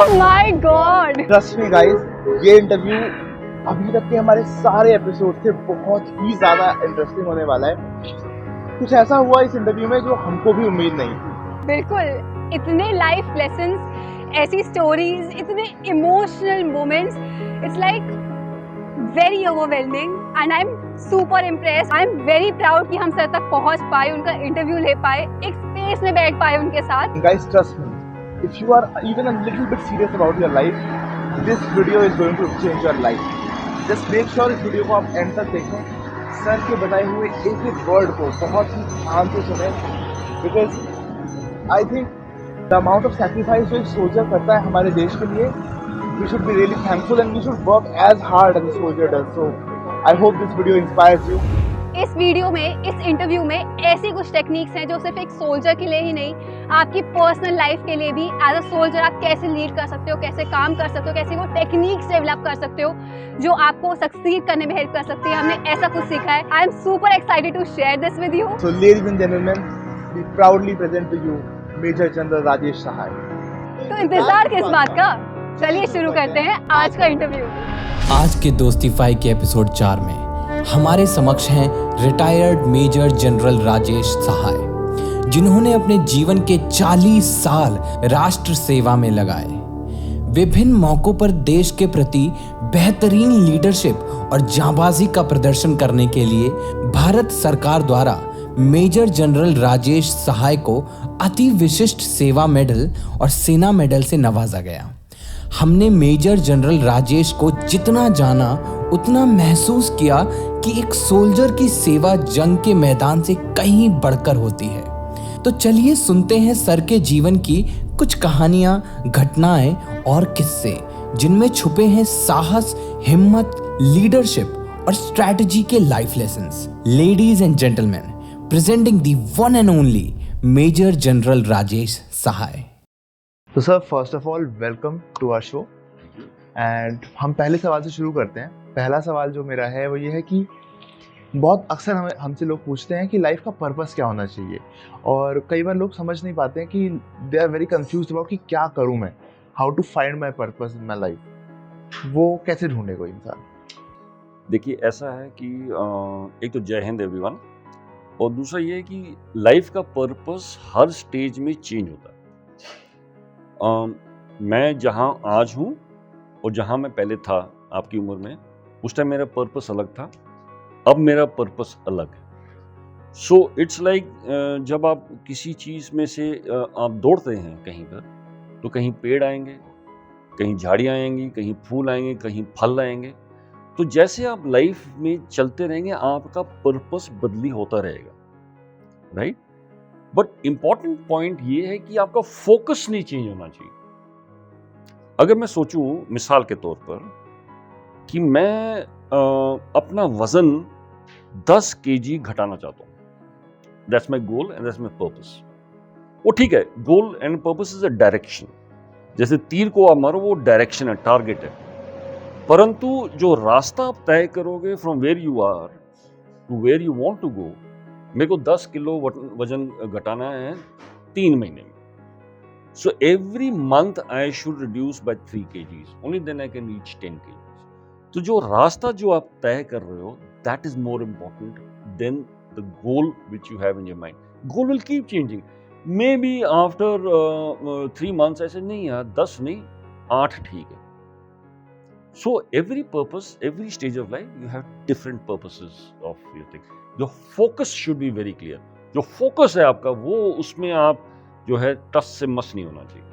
Oh my God! Trust me guys, ये interview अभी तक के हमारे सारे एपिसोड से बहुत ही ज्यादा इंटरेस्टिंग होने वाला है। कुछ ऐसा हुआ इस इंटरव्यू में जो हमको भी उम्मीद नहीं थी। बिल्कुल, इतने लाइफ लेसन्स, ऐसी स्टोरीज, इतने emotional moments, it's like very overwhelming and I am super impressed. I am very proud कि हम सर तक पहुंच पाए, उनका इंटरव्यू ले पाए, एक स्पेस में बैठ पाए उनके साथ। Guys, trust me, if you are even a little bit serious about your life, this video is going to change your life. Just make sure इस वीडियो को आप एंड तक देखें, सर के बताए हुए एक एक वर्ड को बहुत ही ध्यान से सुने, because I think the amount of sacrifice जो एक सोल्जर करता है हमारे देश के लिए, we should be really thankful and we should work as hard as a soldier does. So I hope this video inspires you. इस वीडियो में, इस इंटरव्यू में ऐसी कुछ टेक्निक्स हैं जो सिर्फ एक सोल्जर के लिए ही नहीं, आपकी पर्सनल लाइफ के लिए भी एज अ सोल्जर आप कैसे लीड कर सकते हो, कैसे काम कर सकते हो, कैसे वो टेक्निक्स डेवलप कर सकते हो जो आपको सक्सीड करने में हेल्प कर सकती है। हमने ऐसा कुछ सीखा है। I am super excited to share this with you. So ladies and gentlemen, we proudly present to you Major General Rajesh Sahai. तो इंतजार किस बात का, चलिए शुरू करते हैं आज का इंटरव्यू। आज के दोस्तीफाई के एपिसोड 4 में हमारे समक्ष हैं रिटायर्ड मेजर जनरल राजेश सहाय, जिन्होंने अपने जीवन के 40 साल राष्ट्र सेवा में लगाए। विभिन्न मौकों पर देश के प्रति बेहतरीन लीडरशिप और जांबाजी का प्रदर्शन करने के लिए भारत सरकार द्वारा मेजर जनरल राजेश सहाय को अति विशिष्ट सेवा मेडल और सेना मेडल से नवाजा गया। हमने मेजर जनरल राजेश को जितना जाना उतना महसूस किया कि एक सोल्जर की सेवा जंग के मैदान से कहीं बढ़कर होती है। तो चलिए सुनते हैं सर के जीवन की कुछ कहानियां, घटनाएं और किस्से, जिनमें छुपे हैं साहस, हिम्मत, लीडरशिप और स्ट्रैटेजी के life lessons. Ladies and gentleman, presenting the one and only major general Rajesh Sahay. तो sir, first of all welcome to our show. And हम पहले सवाल से शुरू करते हैं। पहला सवाल जो मेरा है वो ये है कि बहुत अक्सर हमसे लोग पूछते हैं कि लाइफ का पर्पस क्या होना चाहिए, और कई बार लोग समझ नहीं पाते हैं कि they are very confused about कि क्या करूं मैं, how to find my purpose in my life. वो कैसे ढूंढे कोई इंसान? देखिए, ऐसा है कि एक तो जय हिंद एवरीवन, और दूसरा ये है कि लाइफ का पर्पस हर स्टेज में चेंज होता है। मैं जहाँ आज हूँ और जहाँ मैं पहले था आपकी उम्र में, उस टाइम मेरा पर्पस अलग था, अब मेरा पर्पस अलग है। सो इट्स लाइक जब आप किसी चीज़ में से आप दौड़ते हैं कहीं पर, तो कहीं पेड़ आएंगे, कहीं झाड़ियाँ आएंगी, कहीं फूल आएंगे, कहीं फल आएंगे। तो जैसे आप लाइफ में चलते रहेंगे, आपका पर्पस बदली होता रहेगा, राइट? बट इम्पॉर्टेंट पॉइंट ये है कि आपका फोकस नहीं चेंज होना चाहिए। अगर मैं सोचूं मिसाल के तौर पर कि मैं अपना वजन 10 केजी घटाना चाहता हूं, that's my goal and that's my purpose. वो ठीक है, goal and purpose is a direction. जैसे तीर को आप मारो, वो डायरेक्शन है, टारगेट है, परंतु जो रास्ता आप तय करोगे from where you are to where you want to go, मेरे को 10 किलो वजन घटाना है 3 महीने में। So every month I should reduce by 3 kgs. Only then I can reach 10 kgs. तो जो रास्ता जो आप तय कर रहे हो, that is more important than the goal which you have in your mind. Goal will keep changing. Maybe after 3 months ऐसे नहीं यार, 10 नहीं, 8 ठीक है। So every purpose, every stage of life, you have different purposes of your thing. Your focus should be very clear. जो focus है आपका, वो उसमें आप जो है टस से मस नहीं होना चाहिए।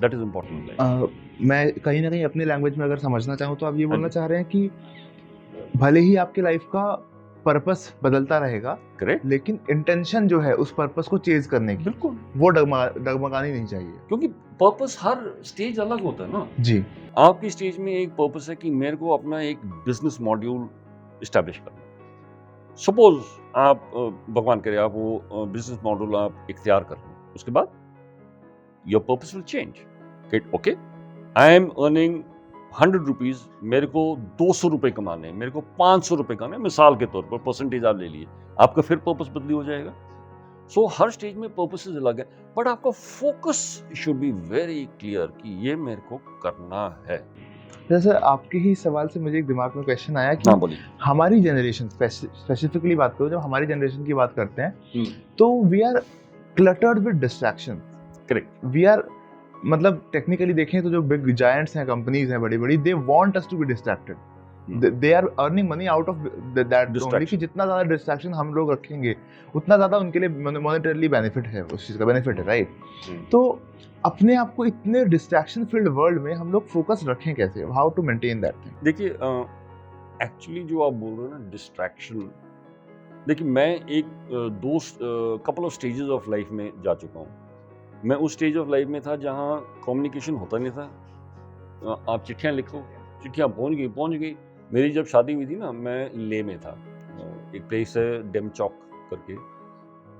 That is important. मैं कहीं ना कहीं अपनी लैंग्वेज में अगर समझना चाहूँ तो आप ये बोलना चाह रहे हैं कि भले ही आपकी लाइफ का पर्पस बदलता रहेगा, करेक्ट, लेकिन इंटेंशन जो है उस पर्पस को चेज करने की, बिल्कुल, वो डगमगानी नहीं चाहिए, क्योंकि पर्पस हर स्टेज अलग होता है ना जी। आपकी स्टेज में एक पर्पस है कि मेरे को अपना एक बिजनेस मॉड्यूल इस्टेब्लिश करना। सपोज आप भगवान करे आप वो बिजनेस मॉड्यूल आप इख्तियार कर लें, उसके बाद your purpose will change. Okay, I am earning 100 rupees, मेरे को 200 रुपये कमाने हैं, मेरे को 500 रुपये कमाने हैं, मिसाल के तौर पर परसेंटेज आप ले लिए, आपका फिर पर्पस बदली हो जाएगा। सो हर स्टेज में पर्पसेस अलग है, बट आपका focus should be very clear कि ये मेरे को करना है। जैसे आपके ही सवाल से मुझे एक दिमाग में क्वेश्चन आया कि हाँ बोलिए। हमारी जनरेशन स्पेसिफिकली बात करो, जब हमारी जनरेशन की बात करते हैं तो we are cluttered with distraction. Correct. We are मतलब टेक्निकली देखें तो जो बिग जायंट्स हैं, कंपनीज हैं बड़ी बड़ी, they want us to be distracted, they are earning money out of that only, कि जितना ज्यादा डिस्ट्रैक्शन हम लोग रखेंगे उतना ज्यादा उनके लिए मॉनेटरीली बेनिफिट है, उस चीज का बेनिफिट है, राइट? तो अपने आप को इतने डिस्ट्रैक्शन फिल्ड वर्ल्ड में हम लोग फोकस रखें कैसे? How to maintain that thing? देखिए एक्चुअली जो आप बोल रहे हो ना डिस्ट्रैक्शन, देखिए मैं एक couple of stages of life में जा चुका हूँ। मैं उस स्टेज ऑफ लाइफ में था जहाँ कम्युनिकेशन होता नहीं था। आप चिट्ठियाँ लिखो, चिट्ठियाँ पहुँच गई। मेरी जब शादी हुई थी ना, मैं ले में था, एक प्लेस है डेमचौक करके,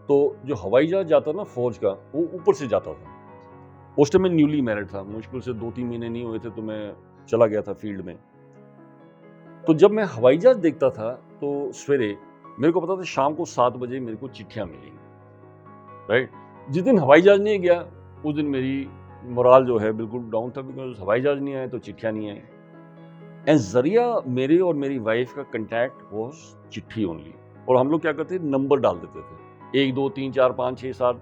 तो जो हवाई जहाज जाता ना फौज का, वो ऊपर से जाता था। उस टाइम मैं न्यूली मैरिड था, मुश्किल से 2-3 महीने नहीं हुए थे तो मैं चला गया था फील्ड में। तो जब मैं हवाई जहाज देखता था तो सवेरे मेरे को पता था शाम को 7 बजे मेरे को चिट्ठियाँ मिलेंगी, राइट? जिस दिन हवाई जहाज नहीं गया उस दिन मेरी मोराल जो है बिल्कुल डाउन था, बिकॉज हवाई जहाज नहीं आए तो चिट्ठियाँ नहीं आई। एंड जरिया मेरे और मेरी वाइफ का कंटैक्ट वाज चिट्ठी ओनली। और हम लोग क्या करते थे, नंबर डाल देते थे 1 2 3 4 5 6 7,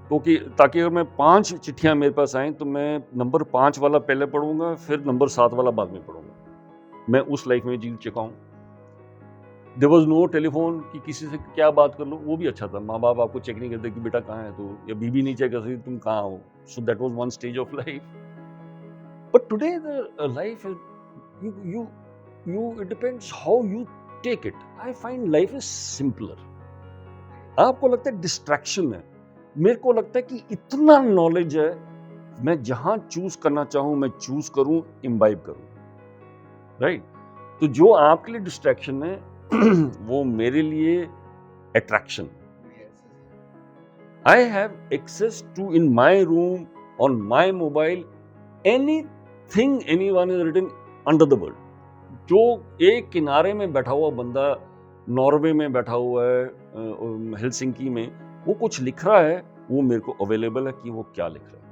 क्योंकि ताकि अगर मैं 5 चिट्ठियाँ मेरे पास आएँ तो मैं नंबर 5 वाला पहले पढ़ूंगा, फिर नंबर 7 वाला बाद में पढ़ूंगा। मैं उस लाइफ में जी चुका हूँ। देयर वाज नो टेलीफोन कि किसी से क्या बात कर लो, वो भी अच्छा था। माँ बाप आपको चेक नहीं करते कि बेटा कहाँ है तो, या बीबी नहीं चेक करती तुम कहाँ हो। So that was one stage of life. But today the life is you it depends how you take it. I find life is simpler. आपको लगता है डिस्ट्रैक्शन है, मेरे को लगता है कि इतना नॉलेज है, मैं जहां चूज करना चाहूं मैं चूज करूं, इम्बाइब करूं, राइट? तो जो आपके लिए डिस्ट्रैक्शन है वो मेरे लिए attraction. I have access to in my room on my mobile anything anyone has written under the world. जो एक किनारे में बैठा हुआ बंदा नॉर्वे में बैठा हुआ है, हेलसिंकी में, वो कुछ लिख रहा है, वो मेरे को अवेलेबल है कि वो क्या लिख रहा है।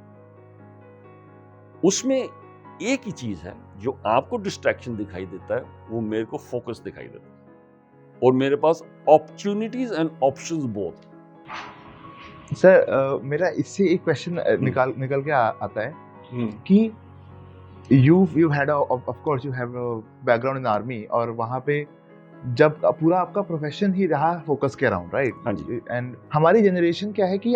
उसमें एक ही चीज है, जो आपको डिस्ट्रैक्शन दिखाई देता है वो मेरे को फोकस दिखाई देता है, और मेरे पास opportunities and options both. Sir मेरा इससे एक क्वेश्चन निकल के आता है कि you had of course you have a background in army, और वहाँ पे जब पूरा आपका प्रोफेशन ही रहा फोकस के अराउंड, राइट? हाँ जी। एंड हमारी जनरेशन क्या है कि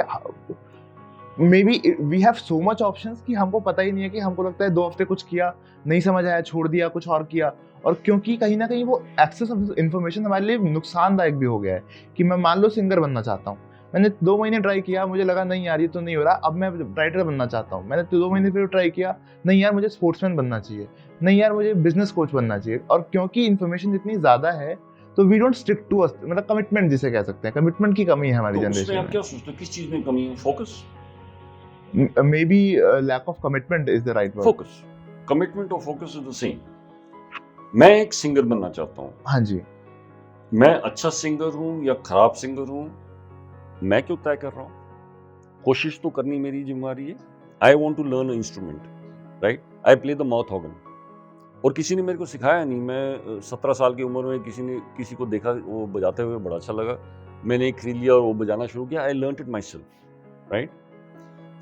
maybe we have so much options कि हमको पता ही नहीं है, कि हमको लगता है 2 हफ्ते कुछ किया, नहीं समझ आया, छोड़ दिया, कुछ और किया। और क्योंकि कहीं ना कहीं वो एक्सेस ऑफ इन्फॉर्मेशन हमारे लिए नुकसानदायक भी हो गया है, कि मैं मान लो सिंगर बनना चाहता हूँ, मैंने 2 महीने ट्राई किया, मुझे लगा नहीं यार ये तो नहीं हो रहा, अब मैं राइटर बनना चाहता हूँ, मैंने 2 महीने फिर ट्राई किया, नहीं यार मुझे स्पोर्ट्समैन बनना चाहिए, नहीं यार मुझे बिजनेस कोच बनना चाहिए। और क्योंकि इन्फॉर्मेशन इतनी ज्यादा है तो वी डोंट स्टिक टू मतलब कमिटमेंट जिसे कह सकते हैं, कमिटमेंट की कमी है हमारी जनरेशन में। आप क्या सोचते हो किस चीज में कमी है? Focus, maybe lack of commitment is the right word. Focus, commitment और फोकस इज द सेम। मैं एक सिंगर बनना चाहता हूँ, हाँ जी, मैं अच्छा सिंगर हूँ या खराब सिंगर हूँ मैं क्यों तय कर रहा हूँ? कोशिश तो करनी मेरी जिम्मेदारी है। I want to learn instrument, right? I play the mouth organ, और किसी ने मेरे को सिखाया नहीं। मैं 17 साल की उम्र में किसी को देखा वो बजाते हुए, बड़ा अच्छा लगा, मैंने खरीद लिया और वो बजाना शुरू किया। I learn it myself, right?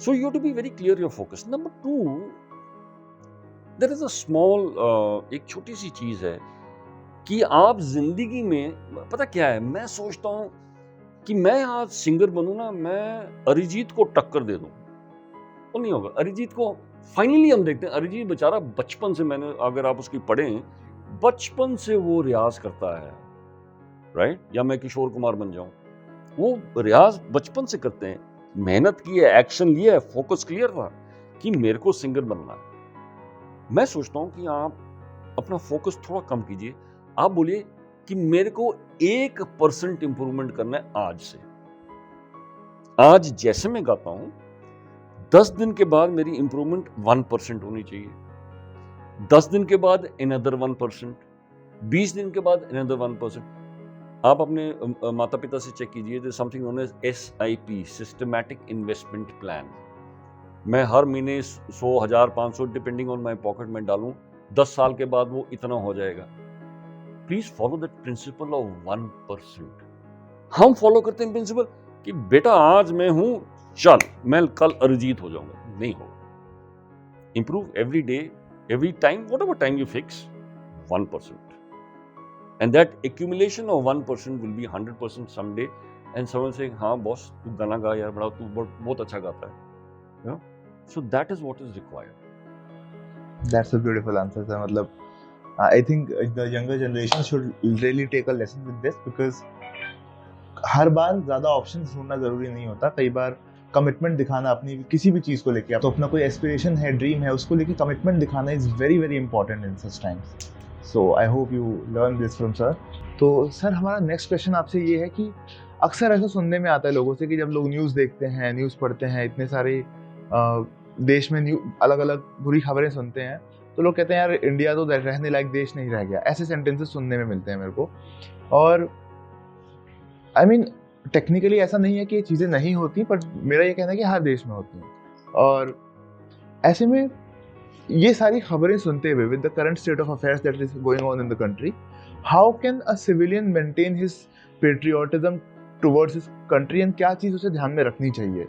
So you to be very clear your focus. Number 2, there is a small, एक छोटी सी चीज है कि आप जिंदगी में, पता क्या है, मैं सोचता हूँ कि मैं आज सिंगर बनूं ना, मैं अरिजीत को टक्कर दे दूं, वो नहीं होगा। अरिजीत को फाइनली हम देखते हैं, अरिजीत बेचारा बचपन से, मैंने अगर आप उसकी पढ़ें, बचपन से वो रियाज करता है, राइट? या मैं किशोर कुमार बन जाऊं, वो रियाज बचपन से करते हैं, मेहनत की है, एक्शन लिया है, फोकस क्लियर था कि मेरे को सिंगर बनना है। मैं सोचता हूं कि आप अपना फोकस थोड़ा कम कीजिए। आप बोलिए कि मेरे को 1% इंप्रूवमेंट करना है आज से। आज जैसे मैं गाता हूं, 10 दिन के बाद मेरी इंप्रूवमेंट 1% होनी चाहिए, 10 दिन के बाद another 1%, 20 दिन के बाद another 1%। आप अपने माता पिता से चेक कीजिए, there something known as SIP, systematic investment plan. मैं हर महीने 100, 1000, 500 डिपेंडिंग ऑन माई पॉकेट में डालूं, 10 साल के बाद वो इतना हो जाएगा। Please follow that principle of 1%। हम फॉलो करते हैं प्रिंसिपल कि बेटा आज मैं हूं, चल मैं कल अरिजीत हो जाऊंगा। नहीं होगा। Improve every day, every time, what ever time you fix, 1%. And that accumulation of 1% will be 100% someday. And someone saying, हाँ बॉस तू गाना गा यार, बड़ा तू बहुत अच्छा गाता है। You know? So that is what is required. That's a beautiful answer, sir. मतलब I think the younger generation should really take a lesson with this, because हर बार ज़्यादा ऑप्शंस ढूंढना ज़रूरी नहीं होता। कई बार कमिटमेंट दिखाना अपनी किसी भी चीज़ को लेके, तो अपना कोई एस्पिरेशन है, ड्रीम है, उसको लेके कमिटमेंट दिखाना is very very important in such times. So I hope you learn this from sir. तो सर हमारा नेक्स्ट क्वेश्चन आपसे ये है कि अक्सर ऐसा सुनने में आता है लोगों से कि जब लोग न्यूज़ देखते हैं, न्यूज़ पढ़ते हैं, इतने सारे देश में अलग अलग बुरी खबरें सुनते हैं, तो लोग कहते हैं यार इंडिया तो रहने लायक देश नहीं रह गया। ऐसे सेंटेंसेस सुनने में मिलते हैं मेरे को। और आई मीन टेक्निकली ऐसा नहीं है कि ये चीज़ें नहीं होती, पर मेरा ये कहना है कि हर देश में होती हैं। और ऐसे में ये सारी खबरें सुनते हुए, with the current state of affairs that is going on in the country, how can a civilian maintain his patriotism towards his country, and क्या चीज़ उसे ध्यान में रखनी चाहिए?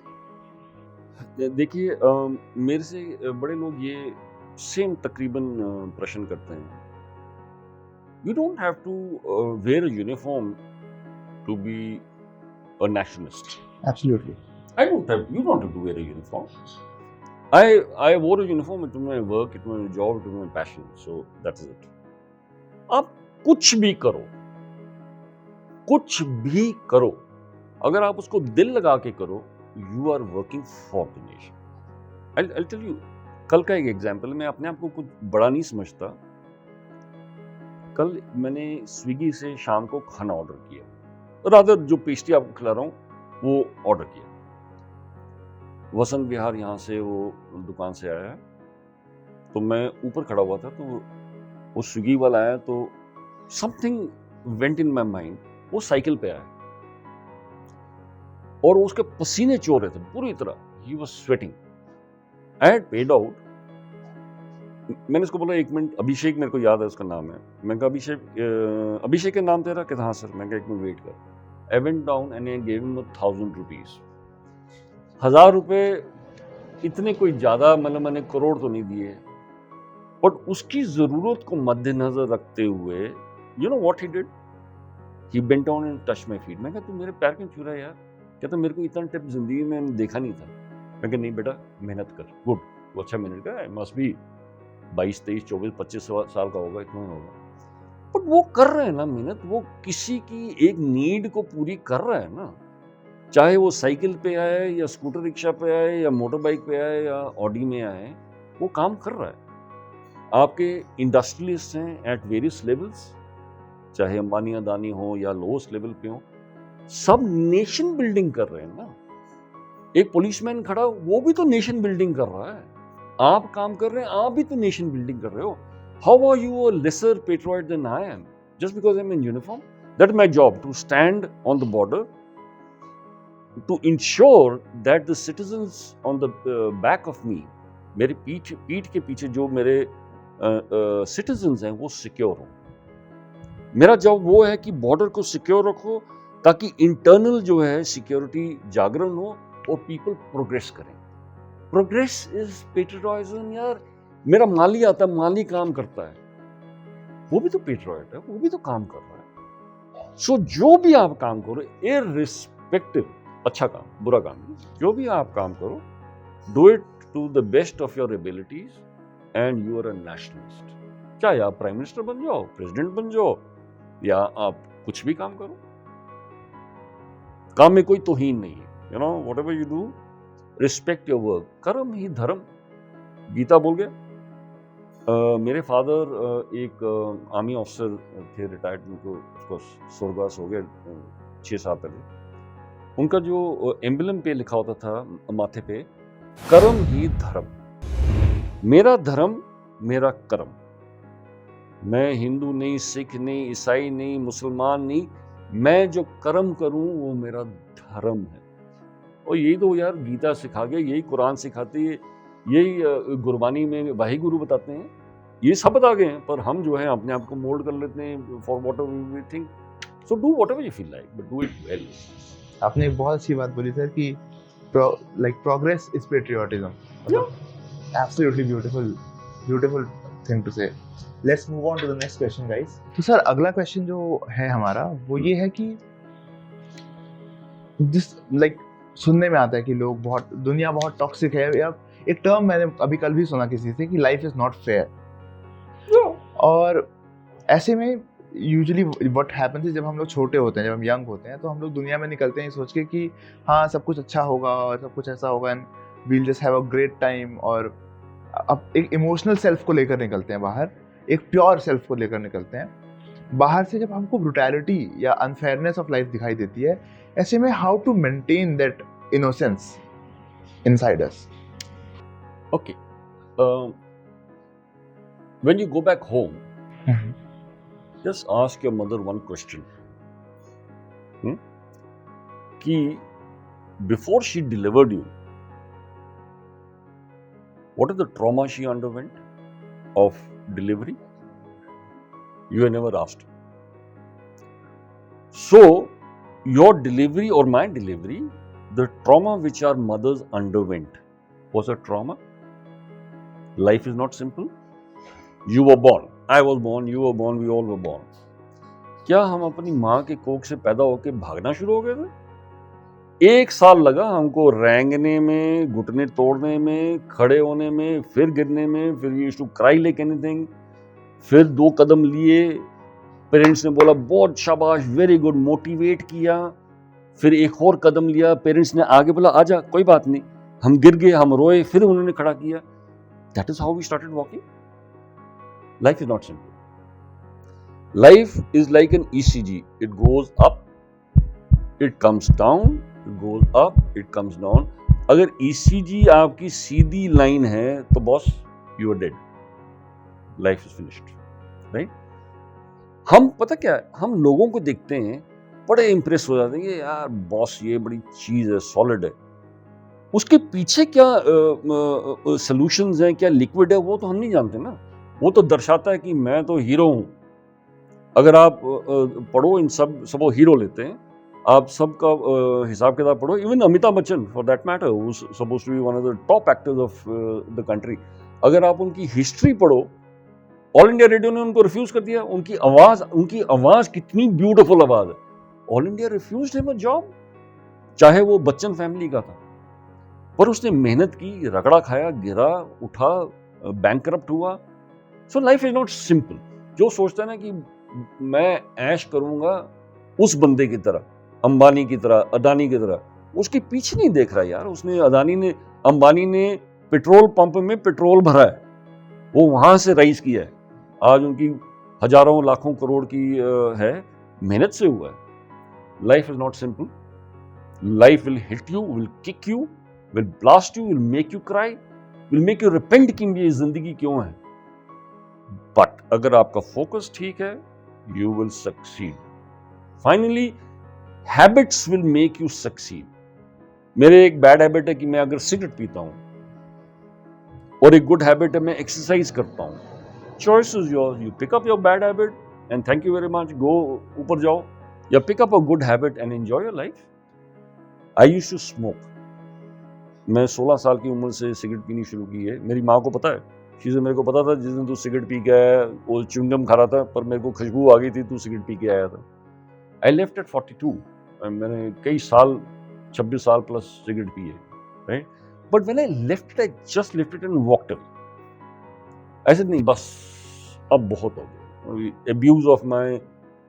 देखिए मेरे से बड़े लोग ये सेम तकरीबन प्रश्न करते हैं। You don't have to wear a uniform to be a nationalist. Absolutely. You don't have to wear a uniform. I wore a uniform to my work, to my job, to my passion. So that's it. आप कुछ भी करो, अगर आप उसको दिल लगा के करो, you are working for the nation. I'll tell you, कल का एक एग्जाम्पल, मैं अपने आप को कुछ बड़ा नहीं समझता। कल मैंने स्विगी से शाम को खाना ऑर्डर किया, रादर जो पेस्ट्री आपको खिला रहा हूँ वो ऑर्डर किया। वसंत विहार यहाँ से वो दुकान से आया है, तो मैं ऊपर खड़ा हुआ था, तो वो स्विगी वाला आया, तो something went in my mind. वो साइकिल पे आया और उसके पसीने चो रहे थे पूरी तरह, he was sweating. I had paid out. मैंने उसको बोला, एक मिनट, अभिषेक मेरे को याद है उसका नाम है। मैं कहा अभिषेक का नाम तेरा? कहता हाँ सर। मैं कहा एक मिनट वेट कर। I went down and I gave him 1,000 rupees. 1000 रुपए इतने कोई ज़्यादा, मतलब मैंने करोड़ तो नहीं दिए, बट उसकी ज़रूरत को मद्देनजर रखते हुए, you know what he did? He bent down and touched my feet. मैं कहा तू मेरे पैर क्यों छू रहा है यार? कहता मेरे को इतना टिप जिंदगी में देखा नहीं था। मैं कहा नहीं बेटा, मेहनत कर। गुड। वो अच्छा मेहनत कर, मस्ट बी 22, 23, 24, 25 साल का होगा, इतना ही होगा। बट वो कर रहे हैं ना मेहनत, वो किसी की एक नीड को पूरी कर रहा है ना। चाहे वो साइकिल पे आए या स्कूटर रिक्शा पे आए या मोटर बाइक पे आए या ऑडी में आए, वो काम कर रहा है। आपके इंडस्ट्रियलिस्ट हैं एट वेरियस लेवल्स, चाहे अंबानी अदानी हो या लोएस्ट लेवल पे हो, सब नेशन बिल्डिंग कर रहे हैं ना। एक पुलिसमैन खड़ा, वो भी तो नेशन बिल्डिंग कर रहा है। आप काम कर रहे हैं, आप भी तो नेशन बिल्डिंग कर रहे हो। How are you a lesser patriot than I am? Just because I'm in uniform? That is my job, to stand on the border, to ensure that the citizens on the back of me, मेरे पीठ के पीछे जो मेरे citizens हैं, वो secure हों। मेरा जॉब वो है कि बॉर्डर को सिक्योर रखो, ताकि इंटरनल जो है सिक्योरिटी जागरण हो और पीपल प्रोग्रेस करें। प्रोग्रेस इज पेट्रियटिज्म यार। मेरा माली आता है, माली काम करता है, वो भी तो पेट्रियट है, वो भी तो काम कर रहा है। सो जो भी आप काम करो, इररिस्पेक्टिव, अच्छा काम बुरा काम, जो भी आप काम करो, do it to the best of your abilities and you are a nationalist. चाहे आप प्राइम मिनिस्टर बन जाओ, प्रेसिडेंट बन जाओ, या आप कुछ भी काम करो, काम में कोई तौहीन नहीं है। You know, whatever you do, respect your work. कर्म ही धर्म, गीता बोल गया। मेरे फादर एक आर्मी ऑफिसर थे, रिटायर्ड, उनको स्वर्गवास हो गया 6 साल पहले। उनका जो एम्बलम पे लिखा होता था माथे पे, कर्म ही धर्म। मेरा धर्म मेरा कर्म। मैं हिंदू नहीं, सिख नहीं, ईसाई नहीं, मुसलमान नहीं, मैं जो कर्म करूं वो मेरा धर्म है। और यही तो यार गीता सिखा गया, यही कुरान सिखाती है, यही गुरबानी में वाही गुरु बताते हैं, ये सब बता गए हैं। पर हम जो है अपने आप को मोल्ड कर लेते हैं for whatever we think. So do whatever you feel like, but do it well. आपने एक बहुत अच्छी बात बोली सर कि like progress is patriotism. Absolutely beautiful thing to say. Let's move on to the next question guys. तो sir अगला question जो है हमारा वो ये है कि जिस लाइक सुनने में आता है कि लोग दुनिया बहुत टॉक्सिक है, या एक टर्म मैंने अभी कल भी सुना किसी से कि लाइफ इज नॉट फेयर। और ऐसे में यूजुअली व्हाट हैपेंस है, जब हम लोग छोटे होते हैं, जब हम यंग होते हैं, तो हम लोग दुनिया में निकलते हैं सोच के कि हाँ सब कुछ अच्छा होगा और सब कुछ ऐसा होगा and we'll just have a great time. और अब एक इमोशनल सेल्फ को लेकर निकलते हैं बाहर, एक प्योर सेल्फ को लेकर निकलते हैं बाहर से। जब हमको ब्रुटैलिटी या अनफेयरनेस ऑफ लाइफ दिखाई देती है, ऐसे में how to maintain that innocence inside us? Okay, when you go back home, just ask your mother one question, कि before she delivered you, what is the trauma she underwent of delivery? You have never asked. So your delivery or my delivery, the trauma which our mothers underwent was a trauma. Life is not simple. You were born, I was born, you were born, we all were born. क्या हम अपनी माँ के कोख से पैदा होकर भागना शुरू हो गए थे? 1 साल लगा हमको रेंगने में, घुटने तोड़ने में, खड़े होने में, फिर गिरने में, फिर we used to cry like anything. फिर 2 कदम लिए, पेरेंट्स ने बोला बहुत शाबाश, वेरी गुड, मोटिवेट किया। फिर एक और कदम लिया, पेरेंट्स ने आगे बोला आजा, कोई बात नहीं। हम गिर गए, हम रोए, फिर उन्होंने खड़ा किया। That is how we started walking. Life is not simple. Life is like an ECG. It goes up, it comes down, it goes up, it comes down. अगर ECG आपकी सीधी लाइन है तो boss you are dead. Life is finished. Right? हम पता क्या है, हम लोगों को देखते हैं, बड़े इंप्रेस हो जाते हैं कि यार बॉस ये बड़ी चीज है, सॉलिड है। उसके पीछे क्या सॉल्यूशंस हैं, क्या लिक्विड है, वो तो हम नहीं जानते ना। वो तो दर्शाता है कि मैं तो हीरो हूं। अगर आप पढ़ो, इन सब वो हीरो लेते हैं, आप सबका हिसाब किताब पढ़ो। Even Amitabh Bachchan for that matter, who is supposed to be one of the top actors of the country, अगर आप उनकी हिस्ट्री पढ़ो, ऑल इंडिया रेडियो ने उनको रिफ्यूज कर दिया। उनकी आवाज कितनी ब्यूटीफुल आवाज है, all India refused him a job. चाहे वो बच्चन फैमिली का था, पर उसने मेहनत की, रगड़ा खाया, गिरा, उठा, बैंकरप्ट हुआ। So life is not simple. जो सोचता है ना कि मैं ऐश करूंगा उस बंदे की तरह, अंबानी की तरह, अदानी की तरह, उसके पीछे नहीं देख रहा यार। अंबानी ने पेट्रोल पंप में पेट्रोल भरा है, वो वहां से राइज किया है। आज उनकी हजारों लाखों करोड़ की है, मेहनत से हुआ है। Life is not simple. Life will hit you, will kick you, will blast you, will make you cry, will make you repent कि ये जिंदगी क्यों है। बट अगर आपका फोकस ठीक है, you will succeed. Finally habits will make you succeed. मेरे एक बैड हैबिट है कि मैं अगर सिगरेट पीता हूं, और एक गुड हैबिट है मैं एक्सरसाइज करता हूं। Choice is yours. You pick up your bad habit and thank you very much, go ऊपर जाओ, या pick up a good habit and enjoy your life. I used to smoke. मैं 16 साल की उम्र से सिगरेट पीनी शुरू की है। मेरी माँ को पता है, चीज़ें मेरे को पता था, जिस दिन तू सिगरेट पी के आया, वो च्युइंगम खा रहा था, पर मेरे को खुशबू आ गई थी, तू सिगरेट पी के आया था। I left eight 42। मैंने कई साल, 26 साल प्लस सिगरेट पी है, right? But when I left it, I just left it and walked away. ऐसे नहीं, बस अब बहुत हो गया, अब्यूज ऑफ माई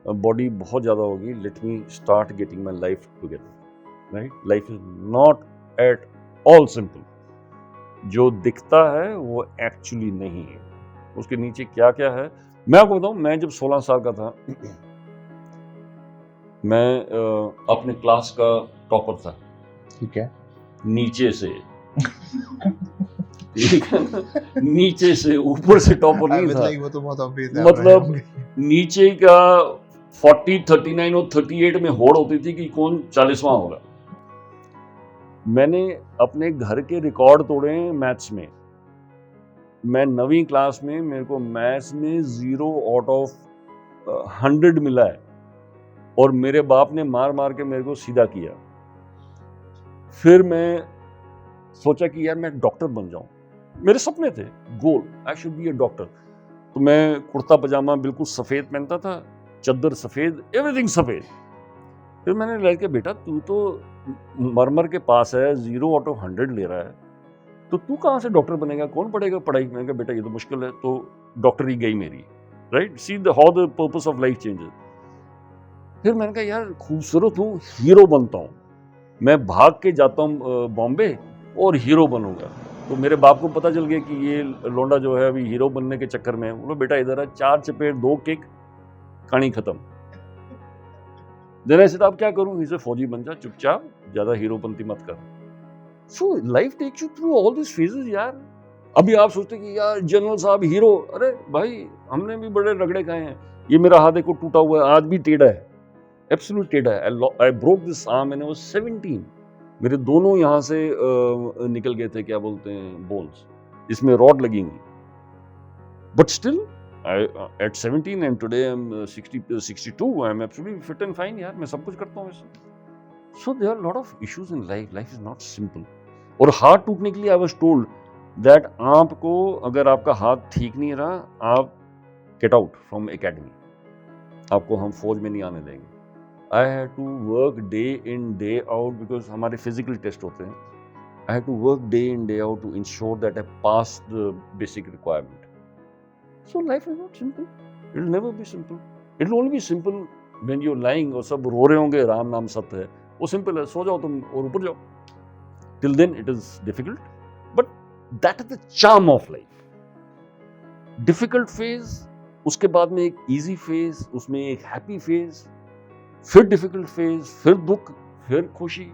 बॉडी बहुत ज़्यादा होगी, let me start getting my life together, right? Life is not at all simple. जो दिखता है वो एक्चुअली नहीं है, उसके नीचे क्या क्या है मैं आपको बताऊं। मैं जब 16 साल का था, मैं अपने क्लास का टॉपर था। ठीक है, नीचे से ठीक है ना, नीचे से, ऊपर से टॉपर नहीं था। वो तो बहुत obvious है। मतलब नीचे का 40, 39 और 38 में होड़ होती थी कि कौन 40वां होगा। मैंने अपने घर के रिकॉर्ड तोड़े हैं मैथ्स में। मैं 9वीं क्लास में मेरे को मैथ्स में 0 आउट ऑफ 100 मिला है और मेरे बाप ने मार मार के मेरे को सीधा किया। फिर मैं सोचा कि यार मैं डॉक्टर बन जाऊं, मेरे सपने थे, goal, I should be a doctor. तो मैं कुर्ता पजामा बिल्कुल सफ़ेद पहनता था, चद्दर सफ़ेद, एवरीथिंग सफ़ेद। फिर मैंने रियलाइज किया बेटा तू तो मरमर के पास है, 0 आउट ऑफ 100 ले रहा है, तो तू कहाँ से डॉक्टर बनेगा, कौन पढ़ेगा पढ़ाई। मैंने कहा बेटा ये तो मुश्किल है, तो डॉक्टरी गई मेरी, right. See the how the purpose of life changes. फिर मैंने कहा यार खूबसूरत हूँ, हीरो बनता हूँ, मैं भाग के जाता हूँ बॉम्बे और हीरो बनूंगा। तो मेरे बाप को पता चल गया कि ये लोंडा जो है अभी हीरो बनने के चक्कर में है। बोलो बेटा इधर है, 4 चपेट 2 किक, कहानी खत्म। जरा से आप क्या करूं, इसे फौजी बन जा चुपचाप, ज्यादा हीरोपंती मत कर। So life takes you through all this phases यार। अभी आप सोचते कि यार जनरल साहब हीरो, अरे भाई हमने भी बड़े रगड़े खाए हैं। ये मेरा हाथ देखो टूटा हुआ है, आज भी टेढ़ा है, एब्सोल्यूट टेढ़ा है। I broke this arm when I was 17। मेरे दोनों यहाँ से निकल गए थे, क्या बोलते हैं, बोन्स, इसमें रॉड लगेंगी। But still at 17 and today I'm 62, I'm absolutely fit and fine यार, मैं सब कुछ करता हूँ वैसे। So there are a lot of issues in life. Life is not simple. और हाथ टूटने के लिए I was told that आपको अगर आपका हाथ ठीक नहीं रहा, आप get out from academy, आपको हम फौज में नहीं आने देंगे। I had to work day in day out because हमारे physical test होते हैं। I had to work day in day out to ensure that I passed the basic requirement. So life is not simple. It will never be simple. It will only be simple when you're lying और सब रो रहे होंगे, राम नाम सत्य है, वो simple है, सो जाओ तुम और ऊपर जाओ। Till then it is difficult, but that is the charm of life. Difficult phase, उसके बाद में एक easy phase, उसमें एक happy phase, फिर difficult phase, फिर दुख, फिर खुशी।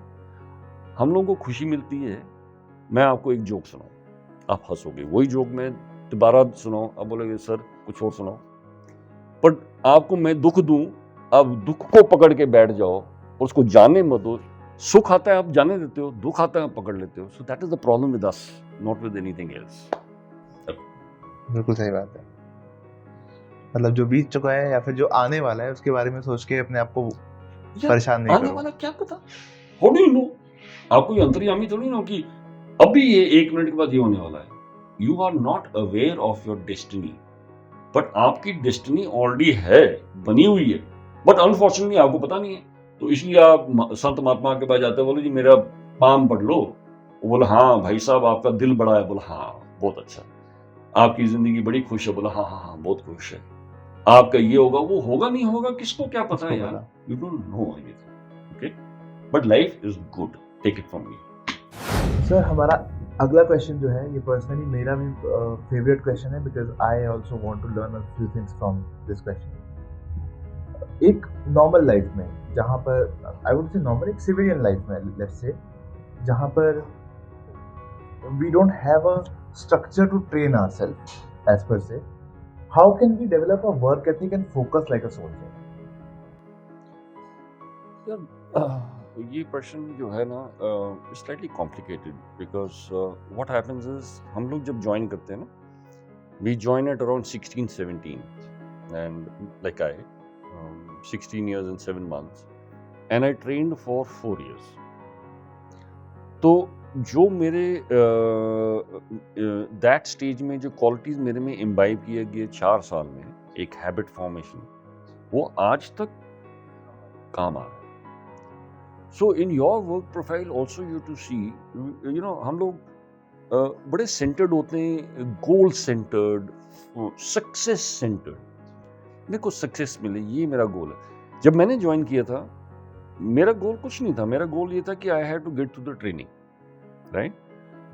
हम लोगों को खुशी मिलती है। मैं आपको एक जोक सुनाऊं, आप हंसोगे, वही जोक मैं दोबारा सुनाओ, आप बोलोगे सर कुछ और सुनाओ। पर आपको मैं दुख दूं, आप दुख को पकड़ के बैठ जाओ और उसको जाने मत दो। सुख आता है आप जाने देते हो, दुख आता है आप पकड़ लेते हो। सो that is the problem with us, not with anything else. बिल्कुल सही बात है। मतलब जो बीत चुका है या फिर जो आने वाला है उसके बारे में सोच के अपने आप को परेशान नहीं आने करो। वाला क्या पता, हाउ डू यू नो। आपको ये अंतर्यामी थोड़ी ना कि अभी ये 1 मिनट के बाद ये होने वाला है। You are not aware of your destiny, but आपकी डेस्टिनी ऑलरेडी है, बनी हुई है, बट अनफॉर्चुनेटली आपको पता नहीं है। तो इसलिए आप संत महात्मा के पास जाते हो, बोले जी मेरा पाम पढ़ लो। वो बोला हाँ भाई साहब आपका दिल बड़ा है, बोला हाँ बहुत अच्छा, आपकी जिंदगी बड़ी खुश है, बोला हाँ हाँ हाँ बहुत खुश है, आपका ये होगा वो होगा, नहीं होगा किसको क्या पता है यार, you don't know anything, okay, but life is good, take it from me. Sir हमारा अगला क्वेश्चन जो है ये पर्सनली मेरा भी फेवरेट क्वेश्चन है, because I also want to learn a few things from this question. एक नॉर्मल लाइफ में जहाँ पर आई वुड से नॉर्मल, एक सिविलियन लाइफ में लेट्स से, जहाँ पर we don't have a structure to train ourselves as पर से, how can we develop a work ethic and focus like a soldier? ये प्रश्न जो है ना slightly complicated, because what happens is हम लोग जब ज्वाइन करते हैं ना, we join at around 16-17 and like I 16 years and 7 months and I trained for 4 years. तो जो मेरे दैट स्टेज में जो क्वालिटीज मेरे में इम्बाइब किए गए 4 साल में, एक हैबिट फॉर्मेशन, वो आज तक काम आ रहा है। So in your work profile also you to see, you know, हम लोग बड़े सेंटर्ड होते हैं, गोल सेंटर्ड, सक्सेस सेंटर्ड। मेरे को सक्सेस मिले, ये मेरा गोल है। जब मैंने ज्वाइन किया था मेरा गोल कुछ नहीं था, मेरा गोल ये था कि I had to get to the training, right,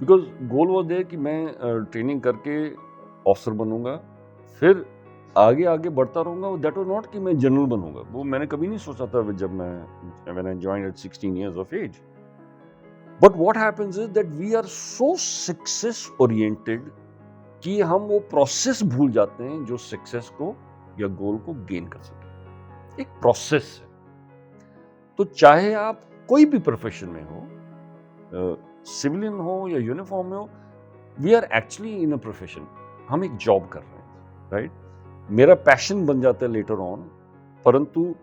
because goal वो दे कि मैं ट्रेनिंग करके ऑफिसर बनूंगा, फिर आगे आगे बढ़ता रहूंगा। दैट वाज नॉट कि मैं जनरल बनूंगा, वो मैंने कभी नहीं सोचा था जब मैं when I joined at 16 years of age. But what happens is that we are so success oriented कि हम वो प्रोसेस भूल जाते हैं जो सक्सेस को या गोल को गेन कर सके। एक प्रोसेस है। तो चाहे आप कोई भी प्रोफेशन में हो, सिविलियन हो या यूनिफॉर्म में हो, we are actually in a profession, हम एक जॉब कर रहे हैं, राइट? मेरा पैशन बन जाता है लेटर ऑन, परंतु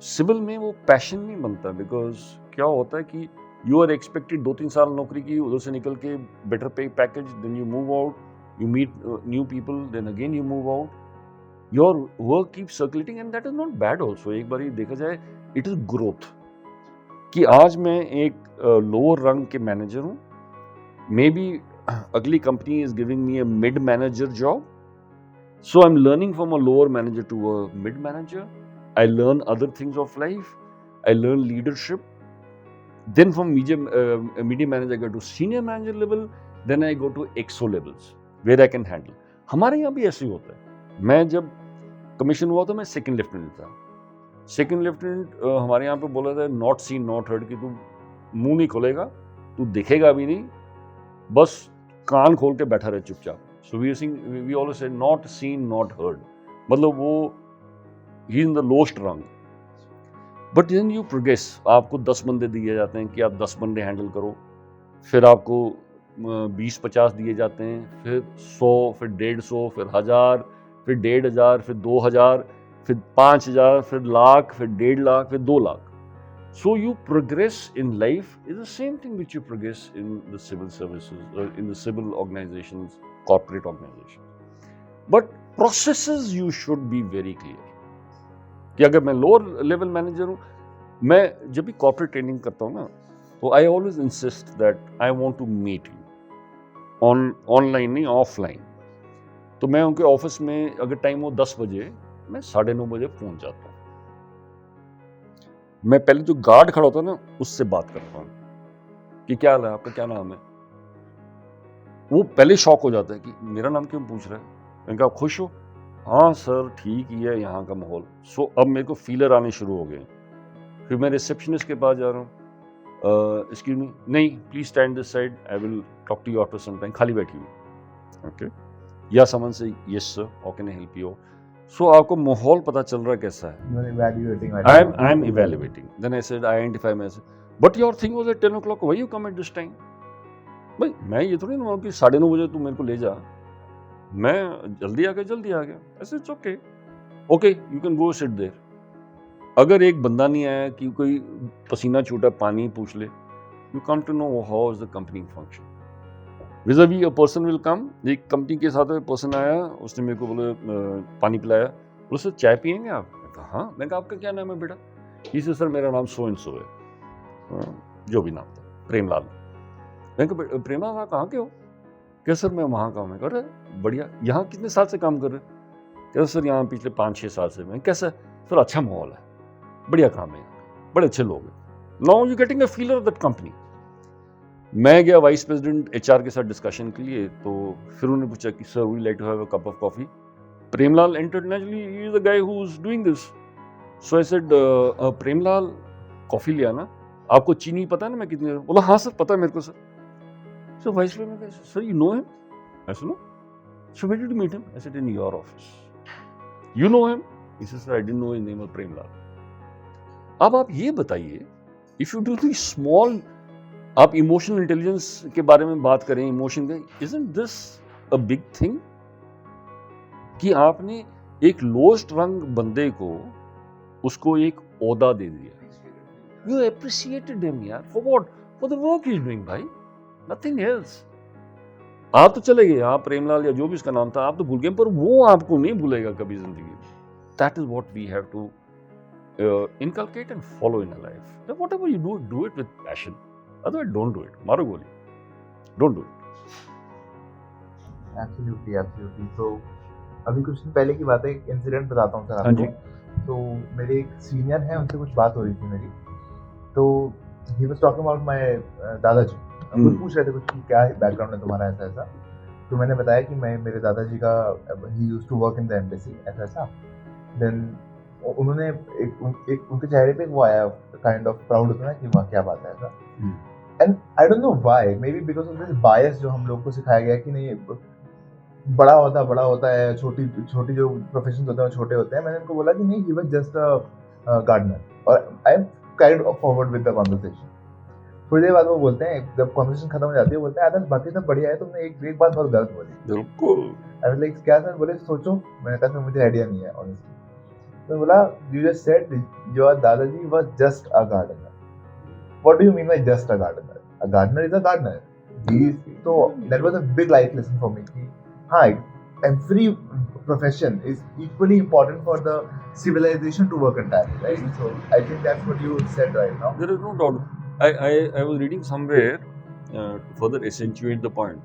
सिविल में वो पैशन नहीं बनता, बिकॉज क्या होता है कि यू आर एक्सपेक्टेड 2-3 साल नौकरी की, उधर से निकल के better pay package, then you move out, you meet new people, then again you move out, your work keeps circulating and that is not bad also। एक बार देखा जाए it is growth, कि आज मैं एक लोअर रंग के मैनेजर हूँ, मे बी अगली company is giving me a mid manager job, so I'm learning from a lower manager to a mid manager, I learn other things of life, I learn leadership, then from medium manager I go to senior manager level, then I go to exo levels where I can handle। हमारे यहाँ भी ऐसे ही होता है। मैं जब commission हुआ तो मैं सेकंड लेफ्टिनेंट था। सेकंड लेफ्टिनेंट हमारे यहाँ पे बोला था नॉट सीन नॉट हर्ड, कि तू मुंह नहीं खोलेगा, तू दिखेगा भी नहीं, बस कान खोल के बैठा रहे चुपचाप। So we always say not seen not heard, मतलब वो ही in the lowest rung. But then you progress, आपको 10 बंदे दिए जाते हैं कि आप 10 बंदे हैंडल करो, फिर आपको 20-50 दिए जाते हैं, फिर 100, फिर 150, फिर 1000, फिर 1500, फिर 2000, फिर 5000, फिर लाख, फिर 1.5 लाख, फिर 2 lakh. So you progress in life is the same thing which you progress in the civil services or in the civil organizations, corporate organizations. But processes you should be very clear. कि अगर मैं लोअर लेवल मैनेजर हूँ, मैं जब भी corporate training करता हूँ ना, तो I always insist that I want to meet you online नहीं, ऑफलाइन। तो मैं उनके ऑफिस में अगर टाइम हो 10 बजे, मैं 9:30 बजे पहुंच जाता हूँ। मैं पहले जो गार्ड खड़ा होता है ना, उससे बात करता हूँ कि क्या हाल है आपका, क्या नाम है। वो पहले शॉक हो जाता है कि मेरा नाम क्यों पूछ रहा है। मैंने कहा खुश हो? हाँ सर ठीक ही है यहाँ का माहौल। सो अब मेरे को फीलर आने शुरू हो गए। फिर मैं रिसेप्शनिस्ट के पास जा रहा हूँ, एक्सक्यूज मी, नहीं please stand this side, I will talk to you after some time, खाली बैठी हुई, ओके। या समन से yes sir, how can I help you. So आपको माहौल पता चल रहा है कैसा है। I am evaluating. Then I said, I identify myself, but your thing was at 10 o'clock, why you come at this time. भाई मैं ये थोड़ी ना कि 9:30 बजे तू मेरे को ले जा, मैं जल्दी आ गया। ऐसे it's okay, okay you can go sit there. अगर एक बंदा नहीं आया कि कोई पसीना छूटा पानी पूछ ले, you come to know how is the company function. Vis a vis a person will come, एक कंपनी के साथ में पर्सन आया, उसने मेरे को बोले पानी पिलाया, बोले सर चाय पियेंगे आप। मैं कहा हाँ। मैं कहा आपका क्या नाम है बेटा? इसे सर मेरा नाम सो एंड सो है, जो भी नाम था, प्रेमलाल। मैं कहा प्रेमलाल आप कहाँ के हो? क्या सर मैं वहाँ का हूँ। मैं कह रहा बढ़िया, यहाँ कितने साल से काम कर रहे? क्या सर यहाँ पिछले 5-6 साल से। मैं कैसा? सर अच्छा माहौल है, बढ़िया काम है, बड़े अच्छे लोग हैं। Now you getting a feeler of that company. मैं गया वाइस प्रेसिडेंट एचआर के साथ डिस्कशन के लिए, तो फिर उन्होंने पूछा कि sir we like to have a cup of coffee. Premlal entered naturally, he is the guy who is doing this. So I said Premlal coffee ले आना, आपको चीनी पता है ना मैं कितनी। बोला हाँ सर पता है मेरे को sir. So vice president sir you know him? I said no. So where did you meet him? I said in your office. You know him? He said sir I didn't know his name was Premlal. अब आप ये बताइए, if you do the small, आप emotional intelligence के बारे में बात करें, इमोशन का, isn't this a big thing कि आपने एक लोएस्ट रंग बंदे को उसको एक ओहदा दे दिया। यू एप्रिशिएटेड हिम यार, for what? For the work he is doing भाई, नथिंग एल्स। आप तो चले गए, आप प्रेमलाल या जो भी उसका नाम था, आप तो भूल गए, पर वो आपको नहीं भूलेगा कभी जिंदगी में। That is what we have to inculcate and follow in a life. Then whatever you do it with passion. Otherwise, don't do it. मारो गोली, don't do it. Absolutely. तो अभी कुछ दिन पहले की बात है, एक इंसिडेंट बताता हूँ सर आपको। तो मेरे एक सीनियर हैं, उनसे कुछ बात हो रही थी मेरी, तो he was talking about my दादाजी। कुछ पूछ रहे थे कुछ कि क्या बैकग्राउंड है तुम्हारा, ऐसा। तो मैंने बताया कि मैं, मेरे दादाजी का, he used to work in the embassy, ऐसा। Then उन्होंने एक उनके चेहरे पे वो आया, काइंड ऑफ प्राउड होता है कि वाह क्या बात है ऐसा। And I don't know why, maybe because of this bias जो हम लोग को सिखाया गया कि नहीं बड़ा होता है, छोटी जो प्रोफेशंस होते हैं वो छोटे होते हैं। मैंने उनको बोला कि नहीं, ही वाज जस्ट gardener, और I am carried forward with the conversation. थोड़ी देर बाद वो बोलते हैं, जब कॉन्वर्सेशन खत्म हो जाती है, बोलते हैं आदर्श बाकी सब बढ़िया है, तुमने एक बात बहुत गलत बोली. बिल्कुल. आई वाज लाइक क्या सर? बोले सोचो. मैंने कहा सर मुझे आइडिया नहीं है ऑनेस्टली. तो बोला यू जस्ट सेड योर दादाजी was just a gardener. What do you mean by just a gardener? A gardener is a gardener. तो that was a big life lesson for me कि हाँ, every profession is equally important for the civilization to work entirely, right? So I think that's what you said right now. There is no doubt. I was reading somewhere to further accentuate the point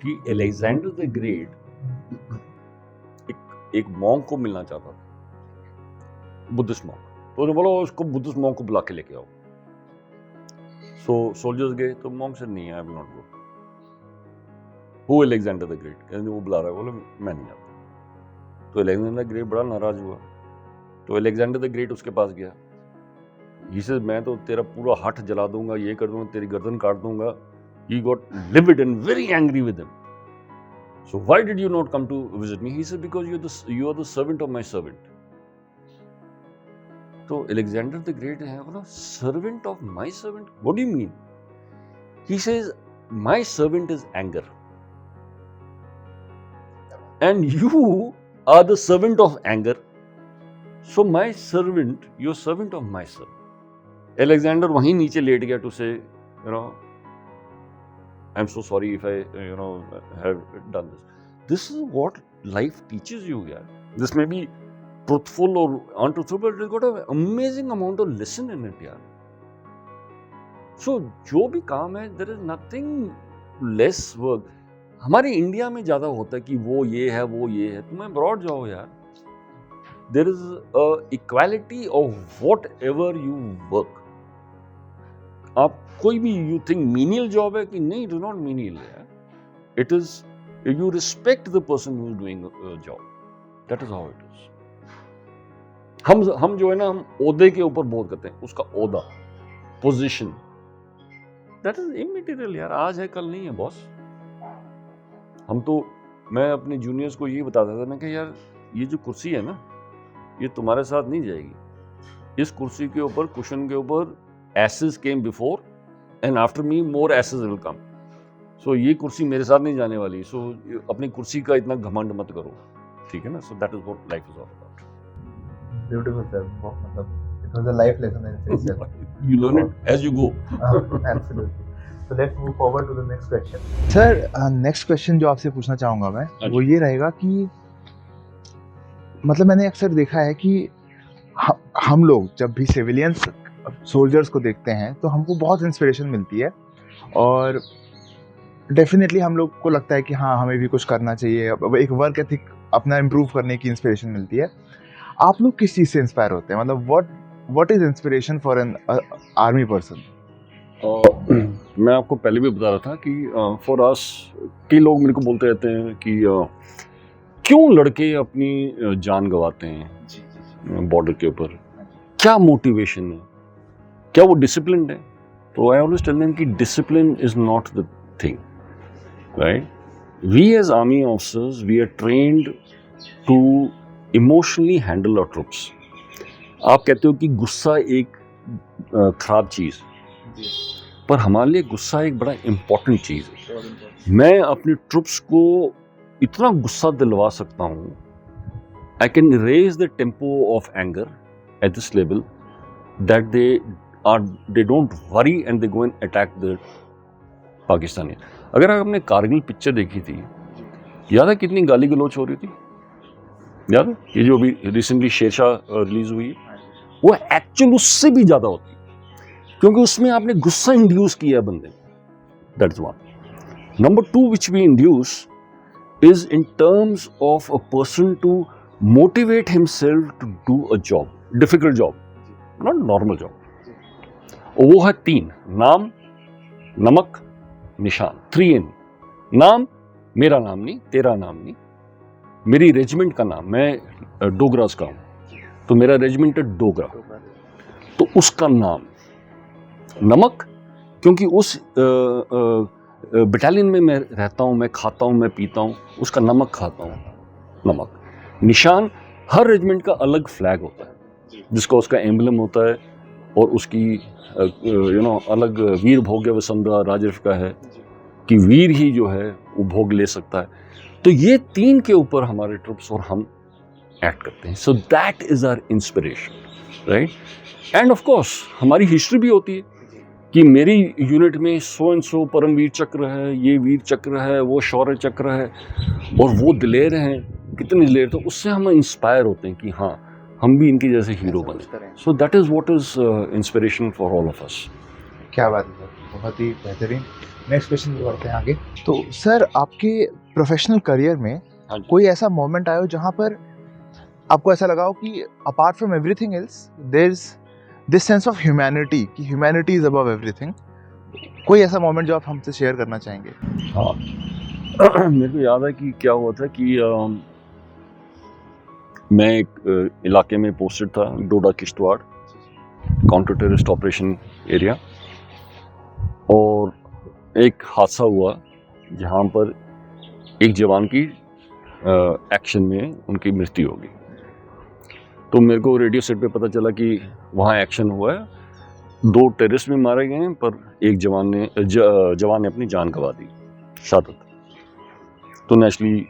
कि Alexander the Great एक monk को मिलना चाहता था, Buddhist monk. तो उसने बोला उसको बुद्धिस्ट monk को बुला के लेके आओ. So soldiers गए, तो monk said नहीं, I will not go. Who Alexander the Great? कहते वो बुला रहा है, बोले मैं नहीं आता. तो Alexander the Great बड़ा नाराज हुआ. तो Alexander the Great उसके पास गया. He says मैं तो तेरा पूरा हट जला दूंगा, ये कर दूंगा, तेरी गर्दन काट दूंगा. He got livid and very angry with him. So why did you not come to visit me? He said because you are the servant of my servant. तो Alexander the Great है बोला servant of my servant? What do you mean? He says my servant is anger. And you are the servant of anger. So my servant, you're servant of my servant. Alexander वहीं नीचे late गया to say, I'm so sorry if I, have done this. This is what life teaches you, yeah. This may be truthful or untruthful, but it's got an amazing amount of lesson in it, yeah. So जो भी काम है, there is nothing less work. हमारे India में ज़्यादा होता है कि वो ये है, तुम्हें अब्रॉड जाओ यार. There is a equality of whatever you work. आप कोई भी you think menial job है कि नहीं, it is not menial है. It is you respect the person who is doing a job. That is how it is. हम जो है ना, हम ओहदे के ऊपर बहुत करते हैं, उसका ओहदा, पोजीशन. That is immaterial यार. आज है कल नहीं है बॉस. मैं अपने जूनियर्स को ये बताता था, मैं कि यार ये जो कुर्सी है ना, ये तुम्हारे साथ नहीं जाएगी. इस कुर्सी के ऊपर, कुशन के ऊपर asses came before and after me more asses will come. So ये कुर्सी मेरे साथ नहीं जाने वाली. So अपनी कुर्सी का इतना घमंड मत करो, ठीक है ना. So that is what life is all about. Beautiful sir. मतलब it was a life lesson in itself. You learn it as you go. Absolutely. So let's move forward to the next question. Sir, next question जो आपसे पूछना चाहूँगा मैं, वो ये रहेगा कि मतलब मैंने अक्सर देखा है कि हम लोग जब भी सिविलियंस सोल्जर्स को देखते हैं तो हमको बहुत इंस्पिरेशन मिलती है, और डेफिनेटली हम लोग को लगता है कि हाँ, हमें भी कुछ करना चाहिए, एक वर्क एथिक अपना इम्प्रूव करने की इंस्पिरेशन मिलती है. आप लोग किस चीज़ से इंस्पायर होते हैं? मतलब what is inspiration for an army person? मैं आपको पहले भी बता रहा था कि फॉर अस, कई लोग मेरे को बोलते रहते हैं कि क्यों लड़के अपनी जान गंवाते हैं बॉर्डर के ऊपर, क्या मोटिवेशन है, क्या वो डिसिप्लिन है? तो आई ऑलवेज टेल देम कि discipline is not the thing, right? We as army officers, we are trained to emotionally handle our troops. आप कहते हो कि गुस्सा एक खराब चीज़, पर हमारे लिए गुस्सा एक बड़ा इम्पोर्टेंट चीज़ है. मैं अपने ट्रूप्स को इतना गुस्सा दिलवा सकता हूँ, I can raise the tempo of anger at this level that they don't worry and they go and attack the Pakistani. अगर आपने कारगिल पिक्चर देखी थी, याद है कितनी गाली गलौच हो रही थी? याद है? ये जो अभी रिसेंटली शेरशाह रिलीज हुई, वो एक्चुअल उससे भी ज़्यादा होती, क्योंकि उसमें आपने गुस्सा इंड्यूस किया है बंदे. That's one. Number two which we induce is in terms of a person to motivate himself to do a job, difficult job, not normal job. वो है 3 नाम, नमक, निशान. 3N. नाम, मेरा नाम नहीं, तेरा नाम नहीं, मेरी रेजिमेंट का नाम. मैं डोगरास का हूँ, तो मेरा रेजिमेंट है डोगरा, तो उसका नाम. नमक, क्योंकि उस बटालियन में मैं रहता हूँ, मैं खाता हूँ, मैं पीता हूँ, उसका नमक खाता हूँ, नमक. निशान, हर रेजिमेंट का अलग फ्लैग होता है, जिसका उसका एम्बलम होता है और उसकी अलग वीर भोग्य वसुंधरा राजर्ष का है कि वीर ही जो है वो भोग ले सकता है। तो ये 3 के ऊपर हमारे ट्रुप्स और हम एक्ट करते हैं। So that is our inspiration, right. And of course हमारी हिस्ट्री भी होती है कि मेरी यूनिट में सो एंड सो परमवीर चक्र है, ये वीर चक्र है, वो शौर्य चक्र है और वो दिलेर हैं, कितने दिलेर। तो उससे हम इंस्पायर होते हैं कि हाँ हम भी इनके जैसे हीरो बने। सो that is what is inspiration for all of us. क्या बात है सर, बहुत ही बेहतरीन। नेक्स्ट क्वेश्चन पे बढ़ते हैं आगे। तो सर आपके प्रोफेशनल करियर में हाँ जी। कोई ऐसा मोमेंट आया हो जहाँ पर आपको ऐसा लगा हो कि apart from everything else there is this sense of humanity, कि ह्यूमैनिटी इज अबव एवरीथिंग? कोई ऐसा मोमेंट जो आप हमसे शेयर करना चाहेंगे? हाँ मेरे को याद है कि क्या हुआ था कि मैं एक इलाके में पोस्टेड था, Doda Kishtwar, counter terrorist operation area, और एक हादसा हुआ जहाँ पर एक जवान की एक्शन में उनकी मृत्यु हो गई। तो मेरे को रेडियो सेट पे पता चला कि वहाँ एक्शन हुआ है, 2 टेररिस्ट भी मारे गए हैं, पर एक जवान ने अपनी जान गंवा दी, शहादत। तो नेचुरली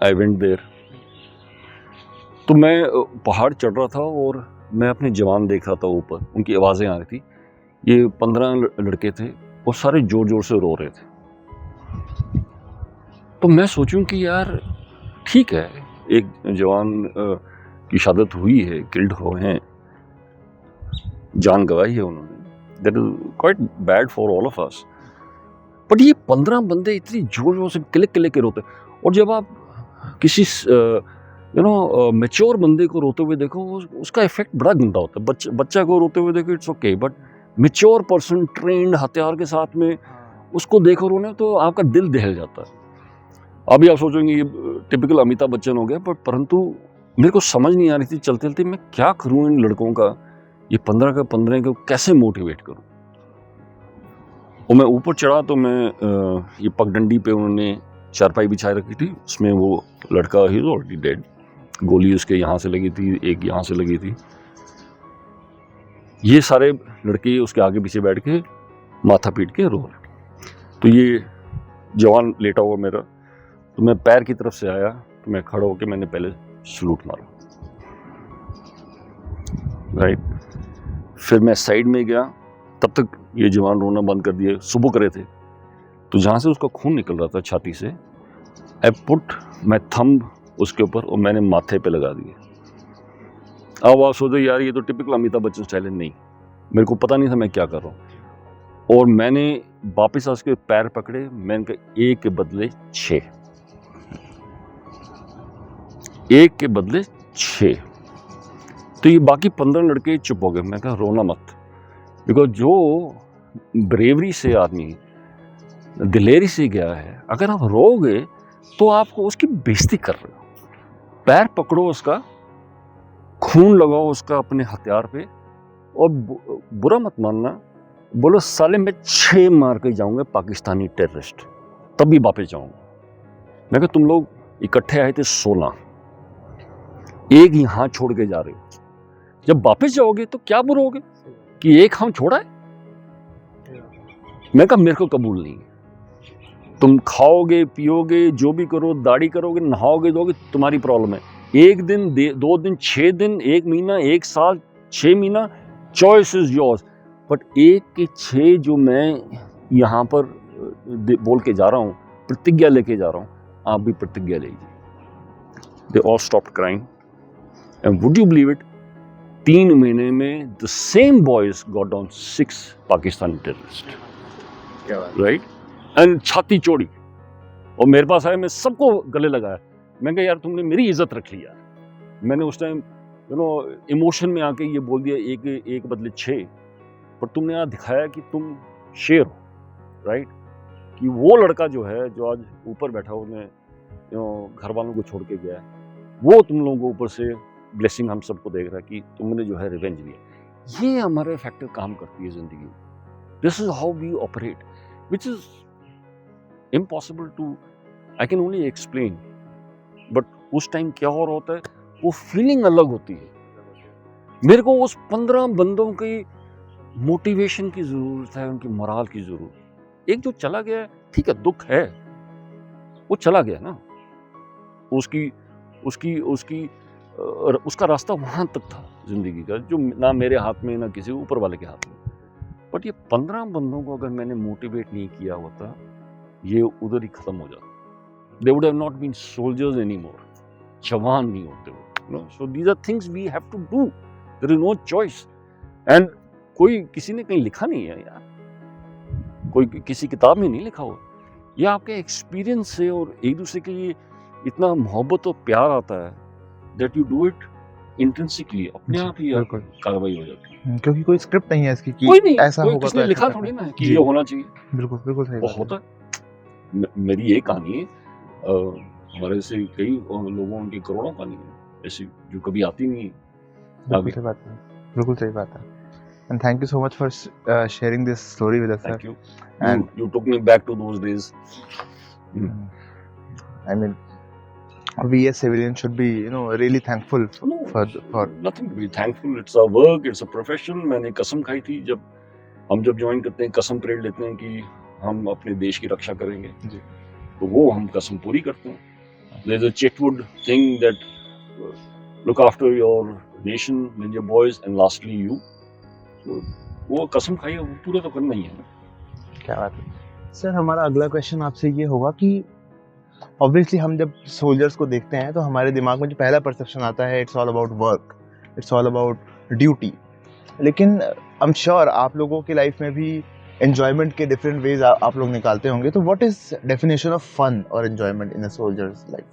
आई वेंट देयर। तो मैं पहाड़ चढ़ रहा था और मैं अपने जवान देख रहा था ऊपर, उनकी आवाज़ें आ रही थी। ये 15 लड़के थे और सारे जोर जोर से रो रहे थे। तो मैं सोचूं कि यार ठीक है, एक जवान की शहादत हुई है, किल्ड हुए हैं, जान गंवाई है उन्होंने, that is quite bad for all of us. But ये 15 बंदे इतनी जोर जोर से किले किले के रोते। और जब आप किसी मैच्योर बंदे को रोते हुए देखो, उसका इफेक्ट बड़ा गंदा होता है। बच्चा को रोते हुए देखो it's okay, but mature person trend हथियार के साथ में उसको देखो रोने, तो आपका दिल दहल जाता है। अभी आप सोचेंगे ये टिपिकल अमिताभ बच्चन हो गया, पर परंतु मेरे को समझ नहीं आ रही थी चलते चलते मैं क्या करूं इन लड़कों का, ये 15 को कैसे मोटिवेट करूं। और मैं ऊपर चढ़ा तो मैं ये पगडंडी पे उन्होंने चारपाई बिछाए रखी थी, उसमें वो लड़का ही ऑलरेडी डेड, गोली उसके यहाँ से लगी थी, एक यहाँ से लगी थी। ये सारे लड़के उसके आगे पीछे बैठ के माथा पीट के रो रहे। तो ये जवान लेटा हुआ मेरा, तो मैं पैर की तरफ से आया, तो मैं खड़ा होकर मैंने पहले सलूट मारा, राइट। फिर मैं साइड में गया, तब तक ये जवान रोना बंद कर दिए, सुबह करे थे। तो जहाँ से उसका खून निकल रहा था छाती से, आई पुट माय थंब उसके ऊपर और मैंने माथे पे लगा दिए। अब आप सोचो यार ये तो टिपिकल अमिताभ बच्चन स्टाइल है। नहीं, मेरे को पता नहीं था मैं क्या कर रहा हूँ। और मैंने वापस उसके पैर पकड़े, मैंने कहा 1 के बदले 6, 1 के बदले 6। तो ये बाकी 15 लड़के चुप हो गए। मैं कहा रोना मत, बिकॉज जो ब्रेवरी से आदमी दिलेरी से गया है, अगर आप रोगे तो आपको उसकी बेइज्जती कर रहे हो। पैर पकड़ो उसका, खून लगाओ उसका अपने हथियार पे, और बुरा मत मानना, बोलो साले मैं 6 मार के जाऊंगा पाकिस्तानी टेररिस्ट, तब भी वापस जाऊंगा। मैं कहा तुम लोग इकट्ठे आए थे 16, एक यहाँ छोड़ के जा रहे हो, जब वापस जाओगे तो क्या बुरोगे कि एक हम छोड़ा है। मैं कहा मेरे को कबूल नहीं है। तुम खाओगे पियोगे जो भी करो, दाढ़ी करोगे, नहाओगे धोगे, तुम्हारी प्रॉब्लम है। 1 दिन 2 दिन 6 दिन 1 महीना 1 साल 6 महीना, चॉइस इज योर्स। बट 1 के 6 जो मैं यहाँ पर बोल के जा रहा हूँ, प्रतिज्ञा लेके जा रहा हूँ, आप भी प्रतिज्ञा लीजिए। They all stopped crying and would you believe it, 3 महीने में the same boys got down 6 Pakistani terrorist, right. And छाती चौड़ी, और मेरे पास आया, मैं सबको गले लगाया। मैं कहा यार तुमने मेरी इज्जत रख ली यार। मैंने उस टाइम इमोशन में आके ये बोल दिया 1 बदले 6, पर तुमने यहाँ दिखाया कि तुम शेर हो, राइट। कि वो लड़का जो है, जो आज ऊपर बैठा उन्हें घर वालों को छोड़ के गया है, वो तुम लोगों को ऊपर से ब्लेसिंग हम सबको देख रहा है कि तुमने जो है रिवेंज लिया। ये हमारे फैक्टर काम करती है जिंदगी में। This is how we operate, which is impossible to, I can only explain. But उस टाइम क्या हो रहा होता है, वो फीलिंग अलग होती है। मेरे को उस 15 बंदों की मोटिवेशन की ज़रूरत है, उनकी मोराल की ज़रूरत। एक जो चला गया है, ठीक है, दुःख है, वो चला गया ना, उसकी उसकी उसकी उसका रास्ता वहाँ तक था ज़िंदगी का, जो ना मेरे हाथ में, ना किसी ऊपर वाले के हाथ में। बट ये 15 बंदों को अगर मैंने मोटिवेट नहीं किया होता, ये उधर ही ख़त्म हो जाता। They would have not been soldiers anymore. जवान नहीं होते वो। So these are things we have to do. There is no choice. And कोई किसी ने कहीं लिखा नहीं है यार, कोई किसी किताब में नहीं लिखा हुआ। ये आपके एक्सपीरियंस से और एक दूसरे के लिए इतना मोहब्बत और प्यार आता है that you do it intrinsically, अपने आप ही बिल्कुल। कार्रवाई हो जाती है। क्योंकि कोई स्क्रिप्ट नहीं है इसकी कि कोई नहीं, ऐसा कोई होगा किसने तो लिखा ऐसा थोड़ी करना ना है। है कि जी, ये होना चाहिए। बिल्कुल बिल्कुल सही वो बात होता है। मेरी ये कहानी है, हमारे से कई लोगों की करोड़ों कहानी है ऐसी जो कभी आती नहीं है बिल्कुल आगे। सही बात है, बिल्कुल सही बात है। And thank you so much for sharing this story with us, Thank you. And- You took me back to those days. I mean, we as civilians should be, really thankful No, for nothing to be thankful. It's a work, it's a profession. मैंने कसम खाई थी जब join करते हैं, कसम parade लेते हैं कि हम अपने देश की रक्षा करेंगे, जी। तो वो हम कसम पूरी करते हैं। There's a Chetwood thing that look after your nation, then your boys, and lastly you. So, वो कसम खाई है, वो पूरा तो करना ही है ना। क्या बात है सर। हमारा अगला क्वेश्चन आपसे ये होगा कि ऑब्वियसली हम जब सोल्जर्स को देखते हैं तो हमारे दिमाग में जो पहला परसेप्शन आता है, it's all about work, it's all about duty. लेकिन आई एम श्योर आप लोगों की लाइफ में भी एंजॉयमेंट के डिफरेंट वेज आप लोग निकालते होंगे। तो what is definition of fun और enjoyment in a soldier's life?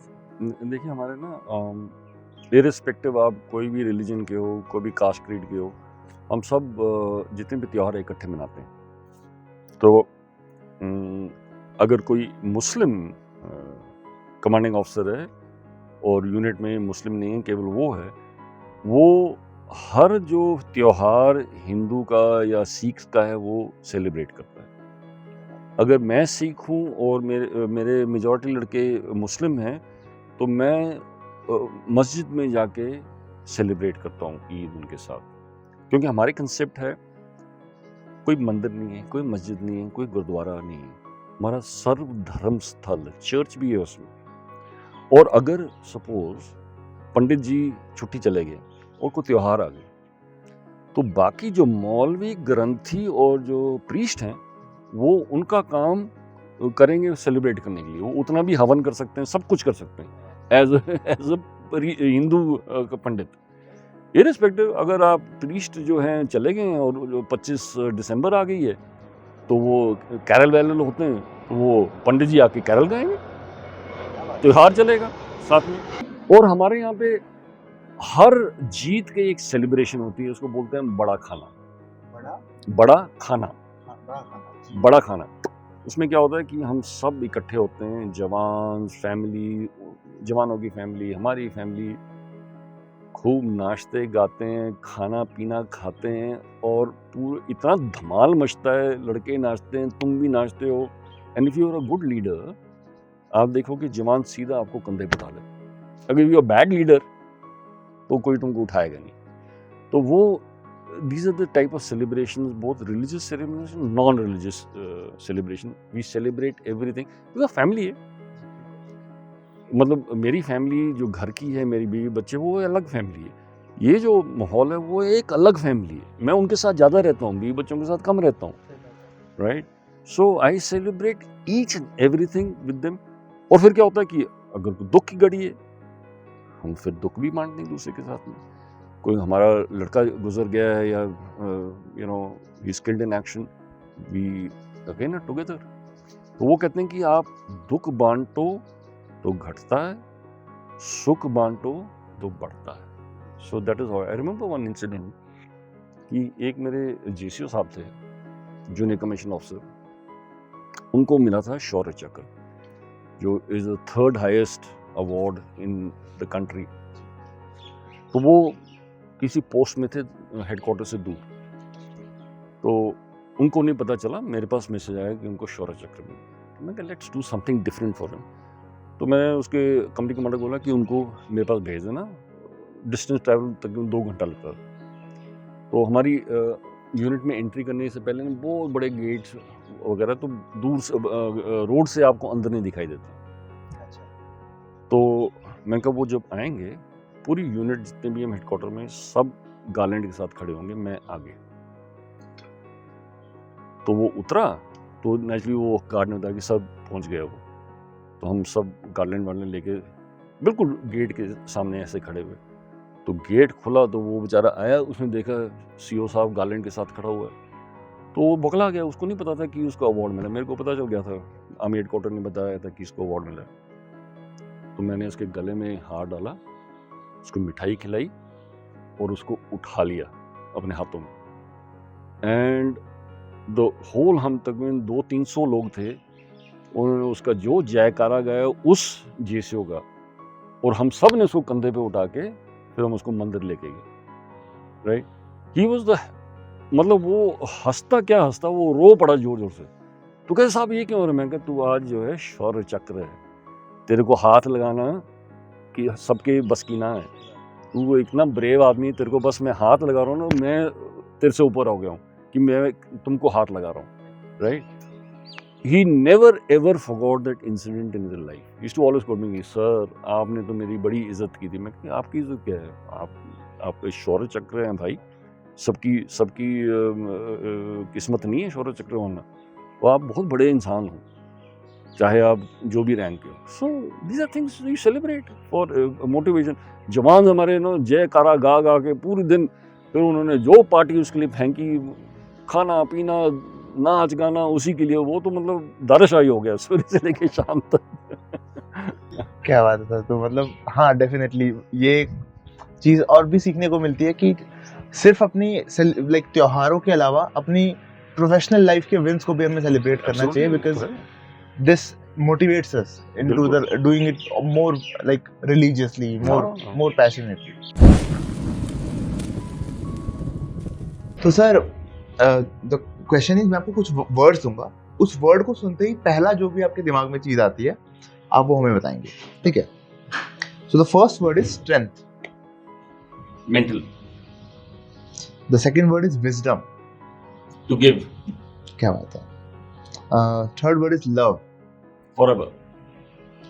देखिए हमारे ना इरिस्पेक्टिव आप कोई भी रिलीजन के हो, कोई भी कास्ट क्रीड के हो, हम सब जितने भी त्यौहार इकट्ठे मनाते हैं। तो अगर कोई मुस्लिम कमांडिंग ऑफिसर है और यूनिट में मुस्लिम नहीं है, केवल वो है, वो हर जो त्यौहार हिंदू का या सिख का है वो सेलिब्रेट करता है। अगर मैं सिख हूँ और मेरे मेजॉरिटी लड़के मुस्लिम हैं, तो मैं मस्जिद में जाके सेलिब्रेट करता हूँ ईद उनके साथ, क्योंकि हमारे कंसेप्ट है कोई मंदिर नहीं है, कोई मस्जिद नहीं है, कोई गुरुद्वारा नहीं है, हमारा सर्वधर्म स्थल चर्च भी है उसमें। और अगर सपोज पंडित जी छुट्टी चले गए और कोई त्यौहार आ गए, तो बाकी जो मौलवी, ग्रंथी और जो प्रीस्ट हैं, वो उनका काम करेंगे सेलिब्रेट करने के लिए। वो उतना भी हवन कर सकते हैं, सब कुछ कर सकते हैं as a Hindu pandit. Irrespective अगर आप प्रीस्ट जो हैं चले गए हैं और जो 25 दिसंबर आ गई है, तो वो कैरल वैरल होते हैं, तो वो पंडित जी आके कैरल गाएंगे, त्योहार चलेगा साथ में। और हमारे यहाँ पे हर जीत के एक सेलिब्रेशन होती है, उसको बोलते हैं बड़ा खाना। बड़ा खाना उसमें क्या होता है कि हम सब इकट्ठे होते हैं, जवान फैमिली, जवानों की फैमिली, हमारी फैमिली, खूब नाचते गाते हैं, खाना पीना खाते हैं, और पूरा इतना धमाल मचता है, लड़के नाचते हैं, तुम भी नाचते हो। And if you are a good leader, आप देखो कि जवान सीधा आपको कंधे पे उठा ले। अगर यू आर बैड लीडर तो कोई तुमको उठाएगा नहीं। तो वो these are the type of celebrations, both religious celebrations and non-religious celebration. We celebrate everything because family है। मतलब मेरी फैमिली जो घर की है, मेरी बीवी बच्चे, वो अलग फैमिली है। ये जो माहौल है वो एक अलग फैमिली है। मैं उनके साथ ज़्यादा रहता हूँ, बीवी बच्चों के साथ कम रहता हूँ, right? So I celebrate each and everything with them. और फिर क्या होता है कि अगर कोई दुख की घड़ी है, हम फिर दुख भी बांटते हैं दूसरे के साथ में। कोई हमारा लड़का गुजर गया है या you know he is killed in action, we again are together. तो वो कहते हैं कि आप दुख बांटो तो घटता है, सुख बांटो तो बढ़ता है। सो that is how I remember one incident कि एक मेरे जेसीओ साहब थे, जूनियर कमीशन ऑफिसर, उनको मिला था शौर्य चक्र, जो is the 3rd highest award in the country. तो वो किसी पोस्ट में थे हेडक्वार्टर से दूर, तो उनको नहीं पता चला, मेरे पास मैसेज आया कि उनको शौर्य चक्र मिला। तो मैं कहा let's do something different for him. तो मैंने उसके कंपनी कमांडर को बोला कि उनको मेरे पास भेज देना, डिस्टेंस ट्रैवल तकरीबन 2 घंटा लगता है। तो हमारी यूनिट में एंट्री करने से पहले ना बहुत बड़े गेट्स वगैरह, तो दूर से रोड से आपको अंदर नहीं दिखाई देता। अच्छा। तो मैं कहा वो जब आएंगे पूरी यूनिट जितने भी हम हेडक्वार्टर में सब गार्लैंड के साथ खड़े होंगे, मैं आगे। तो वो उतरा तो नेचुरली वो गार्ड ने बताया कि सब पहुंच गया वो। तो हम सब गार्लैंड वार्लैंड लेके बिल्कुल गेट के सामने ऐसे खड़े हुए। तो गेट खुला तो वो बेचारा आया, उसने देखा सीओ साहब गार्लैंड के साथ खड़ा हुआ है, तो वो बकला गया। उसको नहीं पता था कि उसको अवार्ड मिला, मेरे को पता चल गया था, आर्मी हेडक्वार्टर ने बताया था कि इसको अवार्ड मिला। तो मैंने उसके गले में हाथ डाला, उसको मिठाई खिलाई और उसको उठा लिया अपने हाथों में। एंड द होल, हम तकरीबन 200-300 लोग थे, उन्होंने उसका जो जयकारा गाया उस जेसीओ का, और हम सब ने उसको कंधे पे उठा के फिर हम उसको मंदिर लेके गए। राइट, ही वाज द, मतलब वो हंसता क्या हंसता, वो रो पड़ा जोर जोर से। तो कहते साहब ये क्यों हो रहा है? मैं कहा तू आज जो है शौर्य चक्र है, तेरे को हाथ लगाना कि सबके बस की ना है, तू इतना ब्रेव आदमी, तेरे को बस मैं हाथ लगा रहा हूँ ना, मैं तेरे से ऊपर हो गया हूँ कि मैं तुमको हाथ लगा रहा हूँ। Right, he never ever forgot that incident in his life. He used to always quote me, sir आपने तो मेरी बड़ी इज्जत की थी। मैं कहा आपकी इज्जत क्या है, आप शौर्य चक्र हैं भाई, सबकी किस्मत नहीं है शौर्य चक्र होना, तो आप बहुत बड़े इंसान हो, चाहे आप जो भी रैंक के हो। So these are things you celebrate for motivation. जवान हमारे ना जयकारा गा गा के पूरे दिन, फिर उन्होंने जो पार्टी उसके लिए फेंकी, खाना पीना नाच गाना उसी के लिए, वो तो मतलब दारशाही हो गया सुबह से लेके शाम तक। क्या बात है सर। तो मतलब हाँ, डेफिनेटली ये चीज और भी सीखने को मिलती है कि सिर्फ अपनी लाइक त्योहारों के अलावा अपनी प्रोफेशनल लाइफ के विंस को भी हमें सेलिब्रेट करना चाहिए, because this motivates us into the doing it more like religiously, more passionately. तो सर the question is, मैं आपको कुछ वर्ड्स दूंगा, उस वर्ड को सुनते ही पहला जो भी आपके दिमाग में चीज आती है आप वो हमें बताएंगे, ठीक है? So the first word is strength. Mental. The second word is wisdom. To give. क्या बात है? Third word is love. Forever.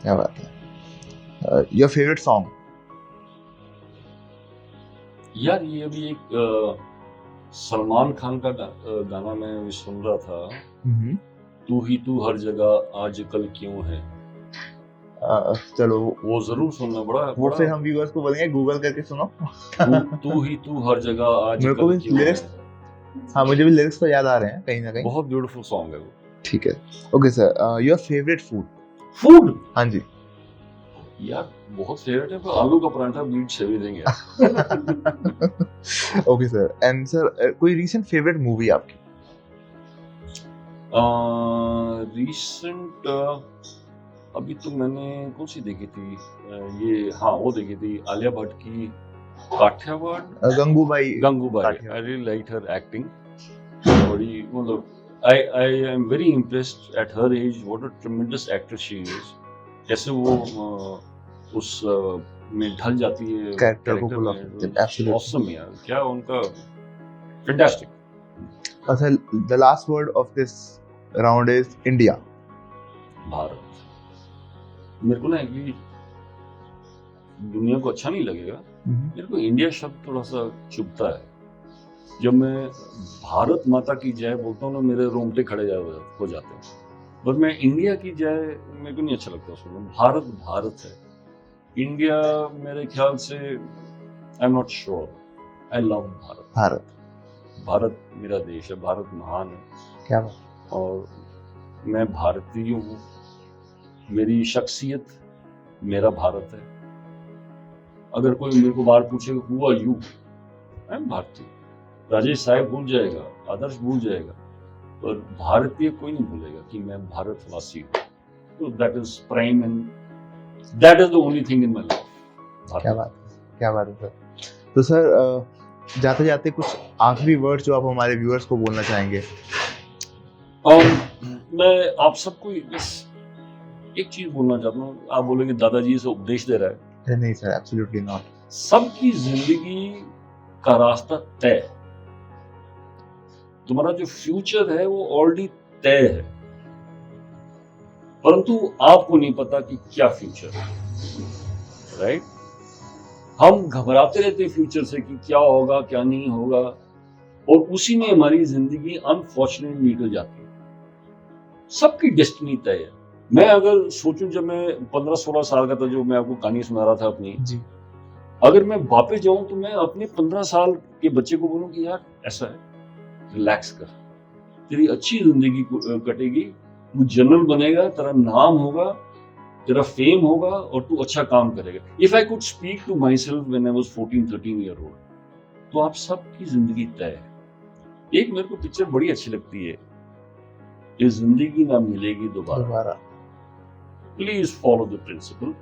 क्या बात है? Your favorite song? यार ये अभी एक सलमान खान का गाना मैं सुन रहा था, तू ही तू हर जगह आजकल क्यों है। चलो वो जरूर सुनना, वो फिर हम व्यूअर्स को बोलेंगे गूगल करके सुनो। तू ही तू हर जगह आजकल क्यों है। हाँ, मुझे भी लिरिक्स तो याद आ रहे हैं कहीं ना कहीं। बहुत ब्यूटीफुल सॉन्ग है वो। ठीक है, okay sir, your favourite food? हाँ जी यार बहुत फेवरेट है, पर आलू का पराठा बीट से भी देंगे। ओके सर, एंड सर कोई रीसेंट फेवरेट मूवी आपकी? रीसेंट अभी तो मैंने कौन सी देखी थी, ये हाँ वो देखी थी आलिया भट्ट की Kathiawad, Gangubai. I really like her acting, बड़ी मतलब I am very impressed at her age, what a tremendous actress she is. कैसे वो उस में ढल जाती है कैरेक्टर को पुल ऑफ करती है। एब्सोल्युटली ऑसम यार, क्या उनका फैंटास्टिक। अच्छा, the last word of this round is India. Bharat. मेरे को ना एक्चुअली दुनिया को अच्छा नहीं लगेगा, मेरे को इंडिया शब्द थोड़ा सा चुभता है। जब मैं भारत माता की जय बोलता हूँ ना, मेरे रोंगटे खड़े हो जाते हैं, बट मैं इंडिया की जय मेरे को नहीं अच्छा लगता उसमें। भारत भारत है, इंडिया मेरे ख्याल से I am not sure. I love Bharat. Bharat मेरा देश है, भारत महान है। क्या बात। और मैं भारतीय हूँ, मेरी शख्सियत मेरा भारत है। अगर कोई मेरे को बार पूछे who are you, I am भारतीय। राजेश साहब भूल जाएगा, आदर्श भूल जाएगा, और भारतीय कोई नहीं भूलेगा कि मैं भारतवासी हूँ। तो that is prime and that is the only thing in my life. क्या बात है सर। तो सर जाते जाते कुछ आखिरी वर्ड जो आप हमारे व्यूअर्स को बोलना चाहेंगे? मैं आप सबको बस एक चीज बोलना चाहता हूँ। आप बोलेंगे दादाजी से उपदेश दे रहा है। नहीं सर, एब्सोल्युटली नॉट। सबकी जिंदगी का रास्ता तय, तुम्हारा जो फ्यूचर है वो ऑलरेडी तय है, परंतु आपको नहीं पता कि क्या फ्यूचर है, राइट? हम घबराते रहते हैं फ्यूचर से कि क्या होगा क्या नहीं होगा, और उसी में हमारी जिंदगी अनफॉर्चुनेटली निकल जाती है। सबकी डेस्टिनी तय है। मैं अगर सोचूं, जब मैं 15-16 साल का था, जो मैं आपको कहानी सुना रहा था अपनी, जी अगर मैं वापस जाऊं तो मैं अपने 15 साल के बच्चे को बोलूं कि यार ऐसा है, रिलैक्स कर, तेरी अच्छी जिंदगी कटेगी, तू जनरल बनेगा, तेरा नाम होगा, तेरा फेम होगा, और तू अच्छा काम करेगा। If I could speak to myself when I was 14-13 year old, तो आप सबकी जिंदगी तय है। एक मेरे को पिक्चर बड़ी अच्छी लगती है, ये जिंदगी ना मिलेगी दोबारा, please follow the principle,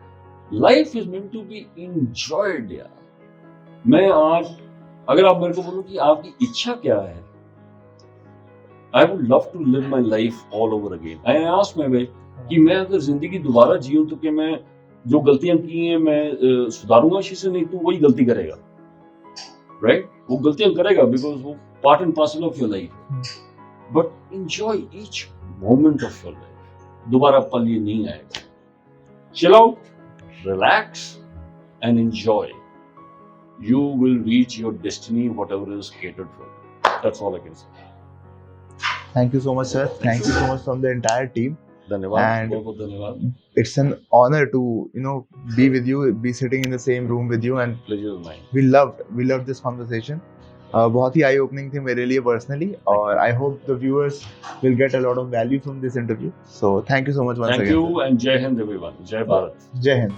life is meant to be enjoyed. यार मैं आज, अगर आप मेरे को बोलो कि आपकी इच्छा क्या है, I would love to live my life all over again. I ask my wife कि मैं अगर जिंदगी दोबारा जीऊं तो क्या मैं जो गलतियां की हैं मैं सुधारूंगा? शी से नहीं, तू वही गलती करेगा, राइट? वो गलतियां करेगा बिकॉज वो part and parcel of your life, but enjoy each moment of your life. दोबारा पल ये नहीं आएगा। Chill out, relax and enjoy. You will reach your destiny, whatever is catered for. That's all I can say. Thank you so much, sir. Thank you so much from the entire team. धन्यवाद, And बहुत बहुत धन्यवाद। it's an honor to be with you, be sitting in the same room with you, and Pleasure is mine. we loved this conversation. बहुत ही आई opening थी मेरे लिए personally, और I hope the viewers will get a lot of value from this interview. So thank you so much once Thank again. you and Jai Hind everyone. Jai Bharat. जय हिंद।